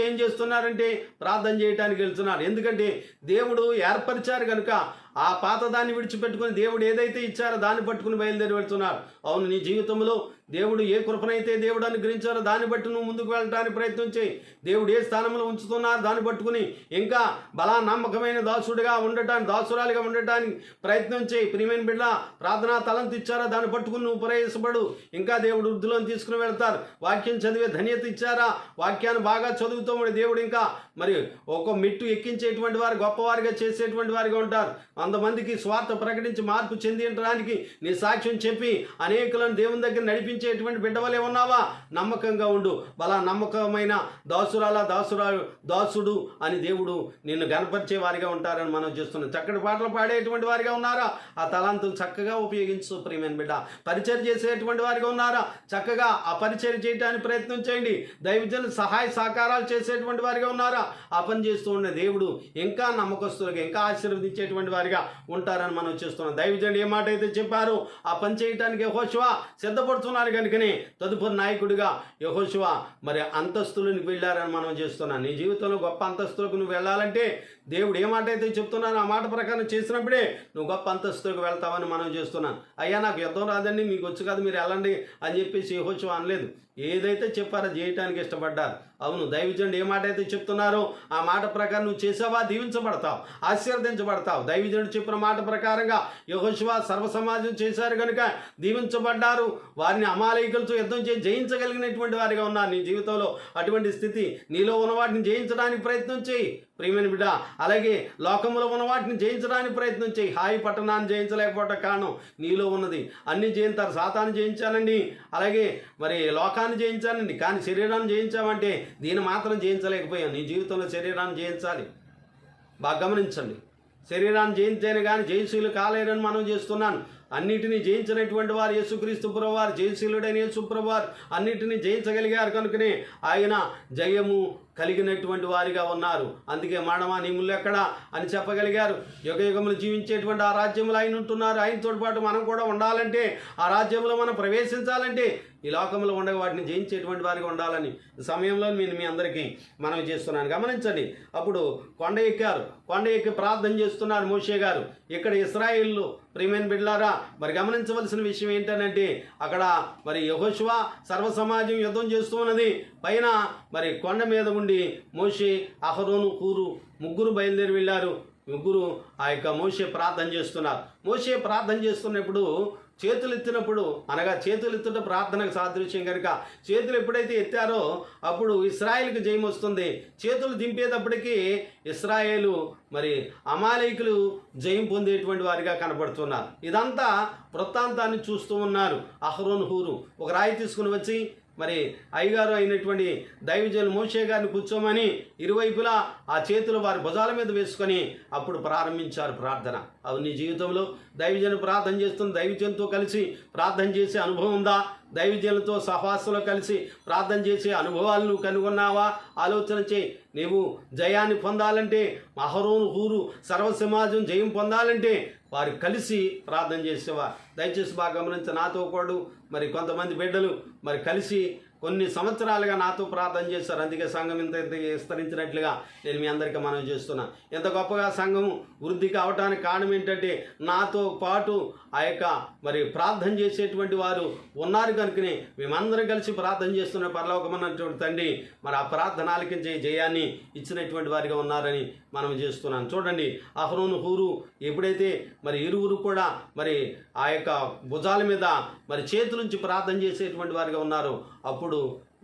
ఏం చేస్తున్నారంటే ప్రార్థన చేయడానికి వెళ్తున్నారు. ఎందుకంటే దేవుడు ఏర్పరిచారు కనుక ఆ పాత దాన్ని విడిచిపెట్టుకుని దేవుడు ఏదైతే ఇచ్చారో దాన్ని పట్టుకుని బయలుదేరి వెళ్తున్నారు. అవును, నీ జీవితంలో దేవుడు ఏ కృపనైతే దేవుడు అనుగ్రహించారో దాన్ని బట్టి నువ్వు ముందుకు వెళ్ళడానికి ప్రయత్నం చేయి. దేవుడు ఏ స్థానంలో ఉంచుతున్నారు దాన్ని పట్టుకుని ఇంకా బలా నమ్మకమైన దాసురాలిగా ఉండటానికి ప్రయత్నం చేయి. ప్రియమైన బిడ్డ, ప్రార్థనా తలంతు ఇచ్చారా దాన్ని పట్టుకుని నువ్వు ప్రయాసపడు. ఇంకా దేవుడు వృద్ధులను తీసుకుని వెళ్తారు. వాక్యం చదివే ధన్యత ఇచ్చారా, వాక్యాన్ని బాగా చదువుతూ దేవుడు ఇంకా మరి ఒక మెట్టు ఎక్కించేటువంటి వారు గొప్పవారిగా చేసేటువంటి వారిగా ఉంటారు. 100 మందికి స్వార్థ ప్రకటించి మార్పు చెందించడానికి నీ సాక్ష్యం చెప్పి అనేకులను దేవుని దగ్గర నడిపించేటువంటి బిడ్డవలే ఉన్నావా? నమ్మకంగా ఉండు. బలా నమ్మకమైన దాసుడు అని దేవుడు నిన్ను గనపరిచే వారిగా ఉంటారని మనం చూస్తున్నాం. చక్కటి పాటలు పాడేటువంటి వారిగా ఉన్నారా? ఆ తలాంతులు చక్కగా ఉపయోగించు ప్రియమైన బిడ్డ. పరిచయం చేసేటువంటి వారిగా ఉన్నారా? చక్కగా ఆ పరిచయం చేయడానికి ప్రయత్నం చేయండి. దైవజనులు సహాయ సహకారాలు చేసేటువంటి వారిగా ఉన్నారా? ఆ పని చేస్తూ ఉండే దేవుడు ఇంకా నమ్మకస్తులుగా ఇంకా ఆశీర్వదించేటువంటి వారిగా ఉంటారని మనం చూస్తున్నాం. దైవజనుడు ఏ మాట అయితే చెప్పారో ఆ పని చేయడానికి యెహోషువ సిద్ధపడుతున్నారు కనుకనే తదుపరి నాయకుడిగా యెహోషువ మరి అంతస్తులకు వెళ్ళారని మనం చేస్తున్నాం. నీ జీవితంలో గొప్ప అంతస్తులకు నువ్వు వెళ్ళాలంటే దేవుడు ఏ మాట అయితే చెప్తున్నాను ఆ మాట ప్రకారం చేసినప్పుడే నువ్వు గొప్ప అంతస్తులకు వెళ్తావని మనం చేస్తున్నాను. అయ్యా నాకు యుద్ధం రాదండి, మీకు వచ్చు కాదు, మీరు వెళ్ళండి అని చెప్పేసి యెహోషువ అనలేదు. ఏదైతే చెప్పారో చేయటానికి ఇష్టపడ్డారు. అవును, దైవజనుడు ఏ మాట అయితే చెప్తున్నారో ఆ మాట ప్రకారం నువ్వు చేసావా, దీవించబడతావు, ఆశీర్వదించబడతావు. దైవజనుడు చెప్పిన మాట ప్రకారంగా యెహోషువ సర్వ సమాజం చేశారు కనుక దీవించబడ్డారు. వారిని అమాలేకులతో యుద్ధం చేసి జయించగలిగినటువంటి వారిగా ఉన్నారు. నీ జీవితంలో అటువంటి స్థితి, నీలో ఉన్న వాటిని జయించడానికి ప్రయత్నం చేయి ప్రియమైన బిడ్డ. అలాగే లోకంలో ఉన్న వాటిని జయించడానికి ప్రయత్నం చేయి. హాయి పట్టణాన్ని జయించలేకపోవటం కారణం నీలో ఉన్నది. అన్ని జయించారు. సాతాన్ని జయించానండి, అలాగే మరి లోకాన్ని జయించానండి, కానీ శరీరాన్ని జయించామంటే దీన్ని మాత్రం జయించలేకపోయాం. నీ జీవితంలో శరీరాన్ని జయించాలి. బాగా గమనించండి. శరీరాన్ని జయించేనే కానీ జయశీలు కాలేరని మనం చేస్తున్నాను. అన్నిటినీ జయించినటువంటి వారు యేసుక్రీస్తు ప్రభువారు, జయశీలుడైన యేసు ప్రభువారు అన్నిటినీ జయించగలిగారు కనుకనే ఆయన జయము కలిగినటువంటి వారిగా ఉన్నారు. అందుకే మరణమా నీ ముళ్ళు ఎక్కడా అని చెప్పగలిగారు. యుగ యుగములు జీవించేటువంటి ఆ రాజ్యంలో ఆయన ఉంటున్నారు. ఆయనతో పాటు మనం కూడా ఉండాలంటే, ఆ రాజ్యంలో మనం ప్రవేశించాలంటే ఈ లోకంలో ఉండగా వాటిని జయించేటువంటి వారిగా ఉండాలని సమయంలో నేను మీ అందరికీ మనవి చేస్తున్నాను. గమనించండి. అప్పుడు కొండ ఎక్కారు. కొండ ఎక్కి ప్రార్థన చేస్తున్నారు మోషే గారు. ఇక్కడ ఇశ్రాయేలు ప్రియమైన బిడ్డలారా, మరి గమనించవలసిన విషయం ఏంటంటే అక్కడ మరి యెహోషువ సర్వ సమాజం యుద్ధం చేస్తూ ఉన్నది. పైన మరి కొండ మీద ఉండి మోషే, అహరోను, హూరు ముగ్గురు బయలుదేరి వెళ్ళారు. ముగ్గురు ఆ యొక్క మోషే ప్రార్థన చేస్తున్నారు. మోషే ప్రార్థన చేస్తున్నప్పుడు చేతులు ఎత్తినప్పుడు, అనగా చేతులు ఎత్తుట ప్రార్థనకు సాదృశ్యం కనుక చేతులు ఎప్పుడైతే ఎత్తారో అప్పుడు ఇశ్రాయేలుకి జయం వస్తుంది. చేతులు దింపేటప్పటికీ ఇశ్రాయేలు మరి అమాలేకులు జయం పొందేటువంటి వారిగా కనపడుతున్నారు. ఇదంతా వృత్తాంతాన్ని చూస్తూ ఉన్నారు. అహరోను, హూరు ఒక రాయి తీసుకుని వచ్చి మరి అయ్యగారు అయినటువంటి దైవజనులు మోషే గారిని కూర్చోమని ఇరువైపులా ఆ చేతులు వారి భుజాల మీద వేసుకొని అప్పుడు ప్రారంభించారు ప్రార్థన. అవి నీ జీవితంలో దైవజను ప్రార్థన చేస్తున్న దైవజనుతో కలిసి ప్రార్థన చేసే అనుభవం ఉందా? దైవజనులతో సహవాసంలో కలిసి ప్రార్థన చేసే అనుభవాలు నువ్వు కనుగొన్నావా? ఆలోచన చేయి. నీవు జయాన్ని పొందాలంటే, అహరోను, హూరు సర్వ సమాజం జయం పొందాలంటే వారు కలిసి ప్రార్థన చేసేవా? దయచేసి బాగా గమనించ. నాతో పాటు మరి కొంతమంది బిడ్డలు మరి కలిసి కొన్ని సంవత్సరాలుగా నాతో ప్రార్థన చేశారు. అందుకే సంఘం ఇంత విస్తరించినట్లుగా నేను మీ అందరికీ మనవి చేస్తున్నా. ఎంత గొప్పగా సంఘం వృద్ధి కావడానికి కారణం ఏంటంటే నాతో పాటు ఆ యొక్క మరి ప్రార్థన చేసేటువంటి వారు ఉన్నారు కనుకనే మేమందరం కలిసి ప్రార్థన చేస్తున్న పరలోకమన్నటువంటి తండ్రి మరి ఆ ప్రార్థన ఆలకించే జయాన్ని ఇచ్చినటువంటి వారిగా ఉన్నారని మనం చేస్తున్నాను. చూడండి, అహరోను, హూరు ఎప్పుడైతే మరి ఇరువురు కూడా మరి ఆ యొక్క భుజాల మీద మరి చేతులుంచి ప్రార్థన చేసేటువంటి వారిగా ఉన్నారు. అప్పుడు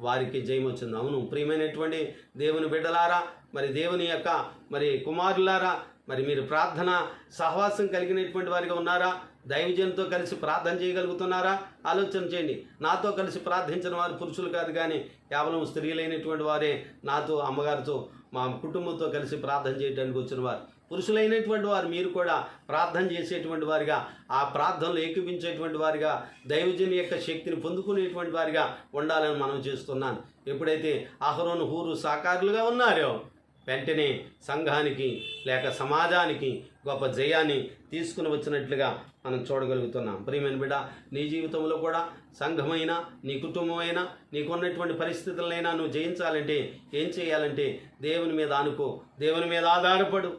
వారికి జయం వచ్చింది. అవును ప్రియమైనటువంటి దేవుని బిడ్డలారా, మరి దేవుని యొక్క మరి కుమారులారా, మరి మీరు ప్రార్థన సహవాసం కలిగినటువంటి వారిగా ఉన్నారా? దైవజనుతో కలిసి ప్రార్థన చేయగలుగుతున్నారా? ఆలోచన చేయండి. నాతో కలిసి ప్రార్థించిన వారు పురుషులు కాదు, కానీ కేవలం స్త్రీలైనటువంటి వారే నాతో, అమ్మగారితో, మా కుటుంబంతో కలిసి ప్రార్థన చేయడానికి వచ్చిన వారు. పురుషులైనటువంటి వారు మీరు కూడా ప్రార్థన చేసేటువంటి వారిగా, ఆ ప్రార్థనలు ఏకీపించేటువంటి వారిగా, దైవజను యొక్క శక్తిని పొందుకునేటువంటి వారిగా ఉండాలని మనం చేస్తున్నాను. ఎప్పుడైతే అహరోను, హూరు సాకారులుగా ఉన్నారో వెంటనే సంఘానికి లేక సమాజానికి గొప్ప జయాన్ని తీసుకుని వచ్చినట్లుగా మనం చూడగలుగుతున్నాం. ప్రియమైన బిడ్డ, నీ జీవితంలో కూడా సంఘమైనా, నీ కుటుంబమైనా, నీకున్నటువంటి పరిస్థితులైనా నువ్వు జయించాలంటే ఏం చేయాలంటే దేవుని మీద ఆనుకో, దేవుని మీద ఆధారపడు.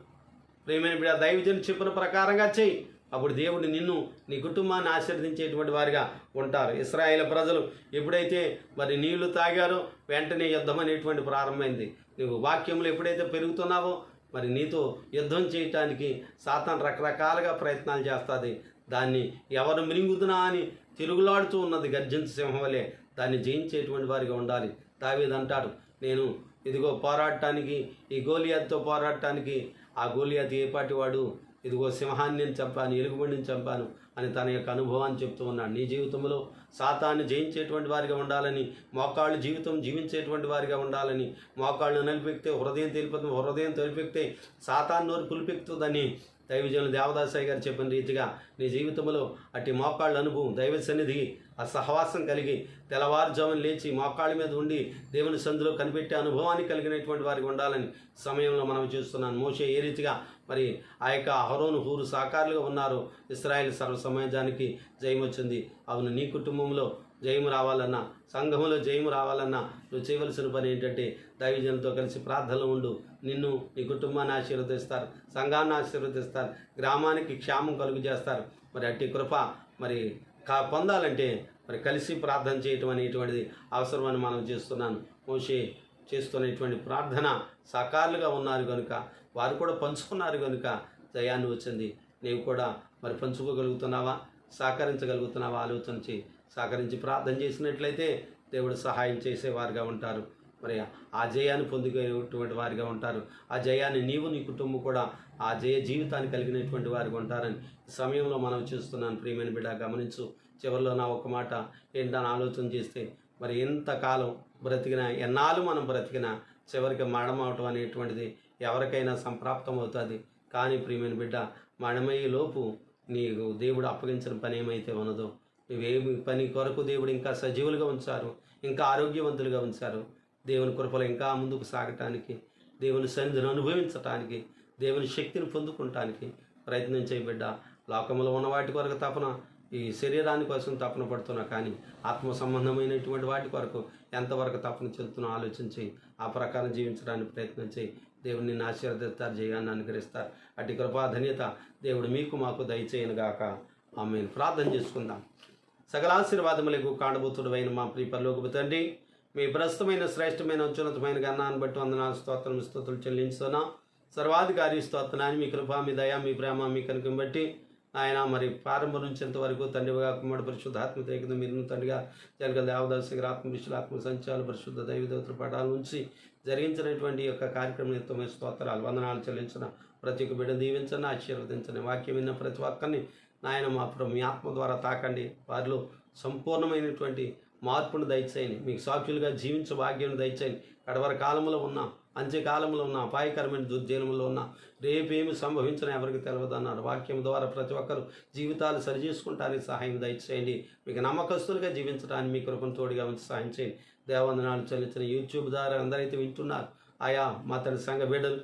ప్రియమైన బిడ్డ, దైవజనుడు చెప్పిన ప్రకారంగా చెయ్యి. అప్పుడు దేవుడు నిన్ను, నీ కుటుంబాన్ని ఆశీర్వదించేటువంటి వారిగా ఉంటారు. ఇశ్రాయేలు ప్రజలు ఎప్పుడైతే మరి నీళ్లు తాగారో వెంటనే యుద్ధం అనేటువంటి ప్రారంభమైంది. నువ్వు వాక్యంలో ఎప్పుడైతే పెరుగుతున్నావో మరి నీతో యుద్ధం చేయటానికి సాతాను రకరకాలుగా ప్రయత్నాలు చేస్తుంది. దాన్ని ఎవరు మిరింగుతున్నా అని తిరుగులాడుతూ ఉన్నది గర్జించు సింహం వలె. దాన్ని జయించేటువంటి వారిగా ఉండాలి. దావీదు అంటాడు, నేను ఇదిగో పోరాడటానికి, ఈ గోలియాతుతో పోరాడటానికి, ఆ గోలియాతు ఏ పాటి వాడు, ఇదిగో సింహాన్ని నేను చంపాను, ఎలుగుబండిని చంపాను అని తన యొక్క అనుభవాన్ని చెప్తూ ఉన్నాడు. నీ జీవితంలో సాతాన్ని జయించేటువంటి వారిగా ఉండాలని, మోకాళ్ళు జీవితం జీవించేటువంటి వారిగా ఉండాలని, మోకాళ్ళు నలిపెక్తే హృదయం తెలిపోతుంది, హృదయం తొలిపెక్తే సాతాన్ నోరు పులిపెక్కుతుందని దైవజనులు దేవదాసయ్య గారు చెప్పిన రీతిగా నీ జీవితంలో అట్టి మోకాళ్ళ అనుభవం, దైవ సన్నిధి, ఆ సహవాసం కలిగి తెల్లవారుజామున లేచి మోకాళ్ళ మీద ఉండి దేవుని సందులో కనిపెట్టే అనుభవాన్ని కలిగినటువంటి వారికి ఉండాలని సమయంలో మనం చూస్తున్నాను. మోషే ఏ రీతిగా మరి ఆ యొక్క అహరోను, హూరు సాకారులుగా ఉన్నారు. ఇశ్రాయేలు సర్వ సమాజానికి జయం వచ్చింది. అవును, నీ కుటుంబంలో జయము రావాలన్నా, సంఘంలో జయము రావాలన్నా నువ్వు చేయవలసిన పని ఏంటంటే దైవజనులతో కలిసి ప్రార్థనలు ఉండు. నిన్ను, నీ కుటుంబాన్ని ఆశీర్వదిస్తారు, సంఘాన్ని ఆశీర్వదిస్తారు, గ్రామానికి క్షేమం కలుగు చేస్తారు. మరి అట్టి కృప మరి పొందాలంటే మరి కలిసి ప్రార్థన చేయటం అనేటువంటిది అవసరమని మనం చేస్తున్నాను. మోషే చేస్తున్నటువంటి ప్రార్థన సాకారులుగా ఉన్నారు కనుక, వారు కూడా పంచుకున్నారు కనుక జయాన్ని వచ్చింది. నీవు కూడా మరి పంచుకోగలుగుతున్నావా, సహకరించగలుగుతున్నావా? ఆలోచించి సహకరించి ప్రార్థన చేసినట్లయితే దేవుడు సహాయం చేసేవారుగా ఉంటారు. మరి ఆ జయాన్ని పొందుకునేటువంటి వారిగా ఉంటారు. ఆ జయాన్ని నీవు నీ కుటుంబం కూడా ఆ జయ జీవితాన్ని కలిగినటువంటి వారిగా ఉంటారని ఈ సమయంలో మనం చూస్తున్నాను. ప్రియమైన బిడ్డ, గమనించు. చివరిలో నా ఒక మాట ఏంటని ఆలోచన చేస్తే, మరి ఎంతకాలం బ్రతికినా, ఎన్నాళ్ళు మనం బ్రతికినా చివరికి మరణం అవటం అనేటువంటిది ఎవరికైనా సంప్రాప్తం అవుతుంది. కానీ ప్రియమైన బిడ్డ, మరణమయ్యే లోపు నీకు దేవుడు అప్పగించిన పని ఏమైతే ఉన్నదో, నువ్వేమి పని కొరకు దేవుడు ఇంకా సజీవులుగా ఉంచారు, ఇంకా ఆరోగ్యవంతులుగా ఉంచారు. దేవుని కృపలో ఇంకా ముందుకు సాగటానికి, దేవుని సన్నిధిని అనుభవించటానికి, దేవుని శక్తిని పొందుకుంటానికి ప్రయత్నం చేయబిడ్డ. లోకంలో ఉన్న వాటి కొరకు తపన, ఈ శరీరాని కోసం తపన పడుతున్నా, కానీ ఆత్మ సంబంధమైనటువంటి వాటి కొరకు ఎంతవరకు తపన చెందుతున్నా ఆలోచించి ఆ ప్రకారం జీవించడానికి ప్రయత్నం చేయి. దేవుని నిన్ను ఆశీర్వదిస్తారు, జయాన్ని అనుగ్రహిస్తారు. అటు కృపా ధన్యత దేవుడు మీకు మాకు దయచేయనుగాక. ఆమేన్. ప్రార్థన చేసుకుందాం. సకల ఆశీర్వాదములకు కాండభూతుడు అయిన మా ప్రియ పరలోకపు తండ్రి, మీ ప్రస్తుతమైన శ్రేష్టమైన ఉన్నతమైన గణాన్ని బట్టి వందనాలు స్తోత్రులు చెల్లించుతున్నా. సర్వాధికారి స్తోత్రాన్ని మీ కృప, మీ దయ, మీ ప్రేమ, మీ కనుకం బట్టి ఆయన మరి ప్రారంభం నుంచి ఎంతవరకు తండ్రిగా కుమారుడు పరిశుద్ధాత్మ తేగదు మీరు తండ్రిగా జనగల దేవదాసు ఆత్మవిషుల ఆత్మ సంచాల పరిశుద్ధ దైవదేవతల పటాల నుంచి జరిగించినటువంటి యొక్క కార్యక్రమం ఎంతో స్తోత్రాలు వందనాలు చెల్లించిన ప్రతి ఒక్క బిడ్డ దీవించండి, ఆశీర్వదించండి. వాక్యం విన్న ప్రతి ఒక్కరిని నాయన మా మీ ఆత్మ ద్వారా తాకండి. వారిలో సంపూర్ణమైనటువంటి మార్పును దయచేయండి. మీకు సాక్షులుగా జీవించే భాగ్యం దయచేయండి. కడవర కాలంలో ఉన్న, అంత్యకాలంలో ఉన్న, అపాయకరమైన దుర్జనంలో ఉన్న, రేపేమి సంభవించిన ఎవరికి తెలియదన్నారు. వాక్యం ద్వారా ప్రతి ఒక్కరు జీవితాలు సరిచేసుకుంటానికి సహాయం దయచేయండి. మీకు నమ్మకస్తులుగా జీవించడానికి మీ కృపను తోడుగా ఉంచి సహాయం చేయండి. దేవవందనాలు చెల్లించిన యూట్యూబ్ ద్వారా అందరైతే వింటున్నారు, ఆయా మా తండ్రి సంఘ బిడ్డలు,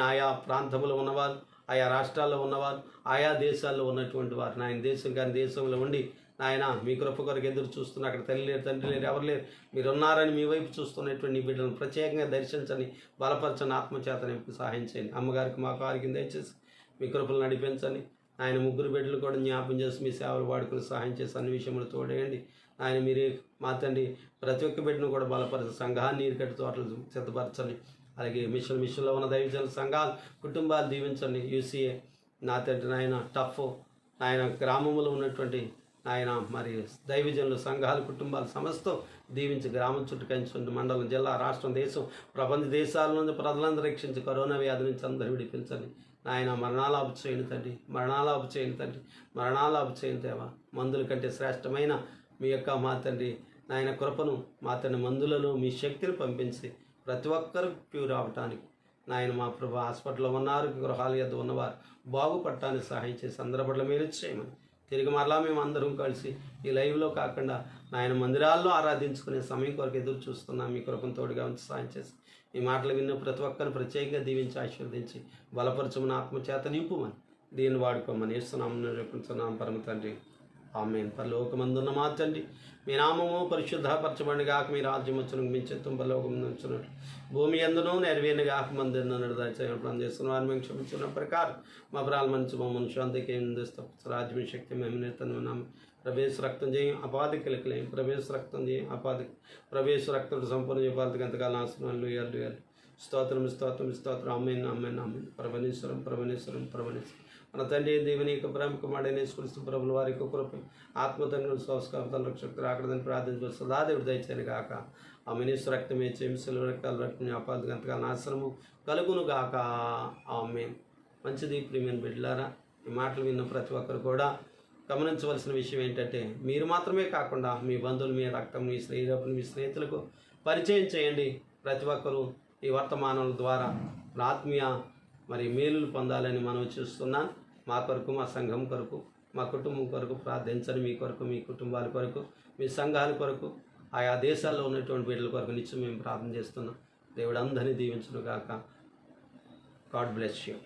ఆయా ప్రాంతంలో ఉన్నవారు, ఆయా రాష్ట్రాల్లో ఉన్నవారు, ఆయా దేశాల్లో ఉన్నటువంటి వారు, నాయన దేశం కానీ దేశంలో ఉండి నాయన మీ కృప కొరకు ఎదురు చూస్తున్న, అక్కడ తల్లి లేరు, తండ్రి లేరు, ఎవరు లేరు, మీరున్నారని మీ వైపు చూస్తున్నటువంటి నీ బిడ్డలను ప్రత్యేకంగా దర్శించని, బలపరచని, ఆత్మచేతని సహాయం చేయండి. అమ్మగారికి మా కారికి దయచేసి మీ కృపలు నడిపించండి. ఆయన ముగ్గురు బిడ్డలు కూడా జ్ఞాపం చేసి మీ సేవలు వాడుకుని సహాయం చేసి అన్ని విషయంలో తోడేయండి. ఆయన మీరే మా తండ్రి ప్రతి ఒక్క బిడ్డను కూడా బలపరచండి. సంఘాన్ని నీరుకట్టి తోటలు సిద్ధపరచండి. అలాగే మిషన్లో ఉన్న దైవజనుల సంఘాలు, కుటుంబాలు దీవించండి. యూసీఏ నా తండ్రి నాయన టఫ్ ఆయన గ్రామంలో ఉన్నటువంటి ఆయన మరి దైవజనులు, సంఘాలు, కుటుంబాలు సమస్తం దీవించి గ్రామం చుట్టూ కంచుండి మండలం, జిల్లా, రాష్ట్రం, దేశం, ప్రపంచ దేశాల నుంచి ప్రజలందరూ రక్షించి కరోనా వ్యాధి నుంచి అందరూ విడిపించండి. నాయన మరణాలు ఆపు చేయని తండ్రి, మరణాలు ఆపు చేయని తండ్రి, మరణాలు ఆపు చేయని దేవా. మందుల కంటే శ్రేష్టమైన మీ యొక్క మా తండ్రి నాయన కృపను, మా తండ్రి మందులలో మీ శక్తిని పంపించి ప్రతి ఒక్కరూ ప్యూర్ అవటానికి నాయన మా ప్రభు హాస్పిటల్లో ఉన్నారు, గృహాల యొద్ద ఉన్నవారు బాగుపడటానికి సహాయం చేసి అందరి పట్ల మీరు చేయమని తిరిగి మరలా మేము అందరం కలిసి ఈ లైవ్లో కాకుండా నాయన మందిరాల్లో ఆరాధించుకునే సమయం కొరకు ఎదురు చూస్తున్నాం. మీ కృపను తోడుగా ఉంచి సాయం చేసి ఈ మాటలు విన్న ప్రతి ఒక్కరిని ప్రత్యేకంగా దీవించి ఆశీర్వదించి బలపరచమని, ఆత్మచేత నింపుమని, దీన్ని వాడుకోమని యేసునామమున చెప్పుచున్నాం పరమ తండ్రి. ఆమేన్. పరలోకమందున్న మా తండ్రి, మీ నామము పరిశుద్ధపరచబడి గాక, మీ రాజ్యం వచ్చును, మీ చిత్తం పరలోకమందు వచ్చున్నట్లు భూమి ఎందునూ నెరవేరును గాక. మందిరను దయచేయడం చేస్తున్న వారిని మేము క్షమించిన ప్రకారం మా ప్రాణాల మంచి మమ్మల్ని శాంతికి రాజ్యం శక్తి మేము నేతను ప్రవేశ రక్తం చేయం అపాధి కలికలేం ప్రవేశ రక్తం చేయం అపాధి ప్రవేశ రక్తం సంపూర్ణ చెప్పాలి ఎంతకాలం ఆశ్రమాలు ఎల్లు స్తోత్రం స్తోత్రం స్తోత్రం. ఆమేన్ ఆమేన్ ఆమేన్. పరమేశ్వరం పరమేశ్వరం పరమేశ్వరం. మన తండ్రి దేవుని యొక్క ప్రేమ కుమారుడైన యేసుక్రీస్తు ప్రభువుల వారి యొక్క కృప, ఆత్మతండ్రులు సంస్కారం రక్షకుడు ఆకడదని ప్రార్థించు సదాదేవుడు దయచేయను గాక. ఆ మినిస్టర్ రక్తమే చెంసలు రక్తాలు రక్తం అపాధి గంతకాల ఆశ్రమం కలుగును గాక. ఆమేన్. మంచిది ప్రియమైన బిడ్డలారా, ఈ మాటలు విన్న ప్రతి ఒక్కరు కూడా గమనించవలసిన విషయం ఏంటంటే, మీరు మాత్రమే కాకుండా మీ బంధువులు, మీ రక్తం, మీ శ్రీరపులు, మీ స్నేహితులకు పరిచయం చేయండి. ప్రతి ఒక్కరూ ఈ వర్తమానం ద్వారా ఆత్మీయ మరి మేలులు పొందాలని మనం చూస్తున్నాం. మా కొరకు, మా సంఘం కొరకు, మా కుటుంబం కొరకు ప్రార్థించండి. మీ కొరకు, మీ కుటుంబాల కొరకు, మీ సంఘాల కొరకు, ఆయా దేశాల్లో ఉన్నటువంటి బిడ్డల కొరకు నిత్యం మేము ప్రార్థన చేస్తున్నాం. దేవుడు అందరినీ దీవించును గాక. God bless you.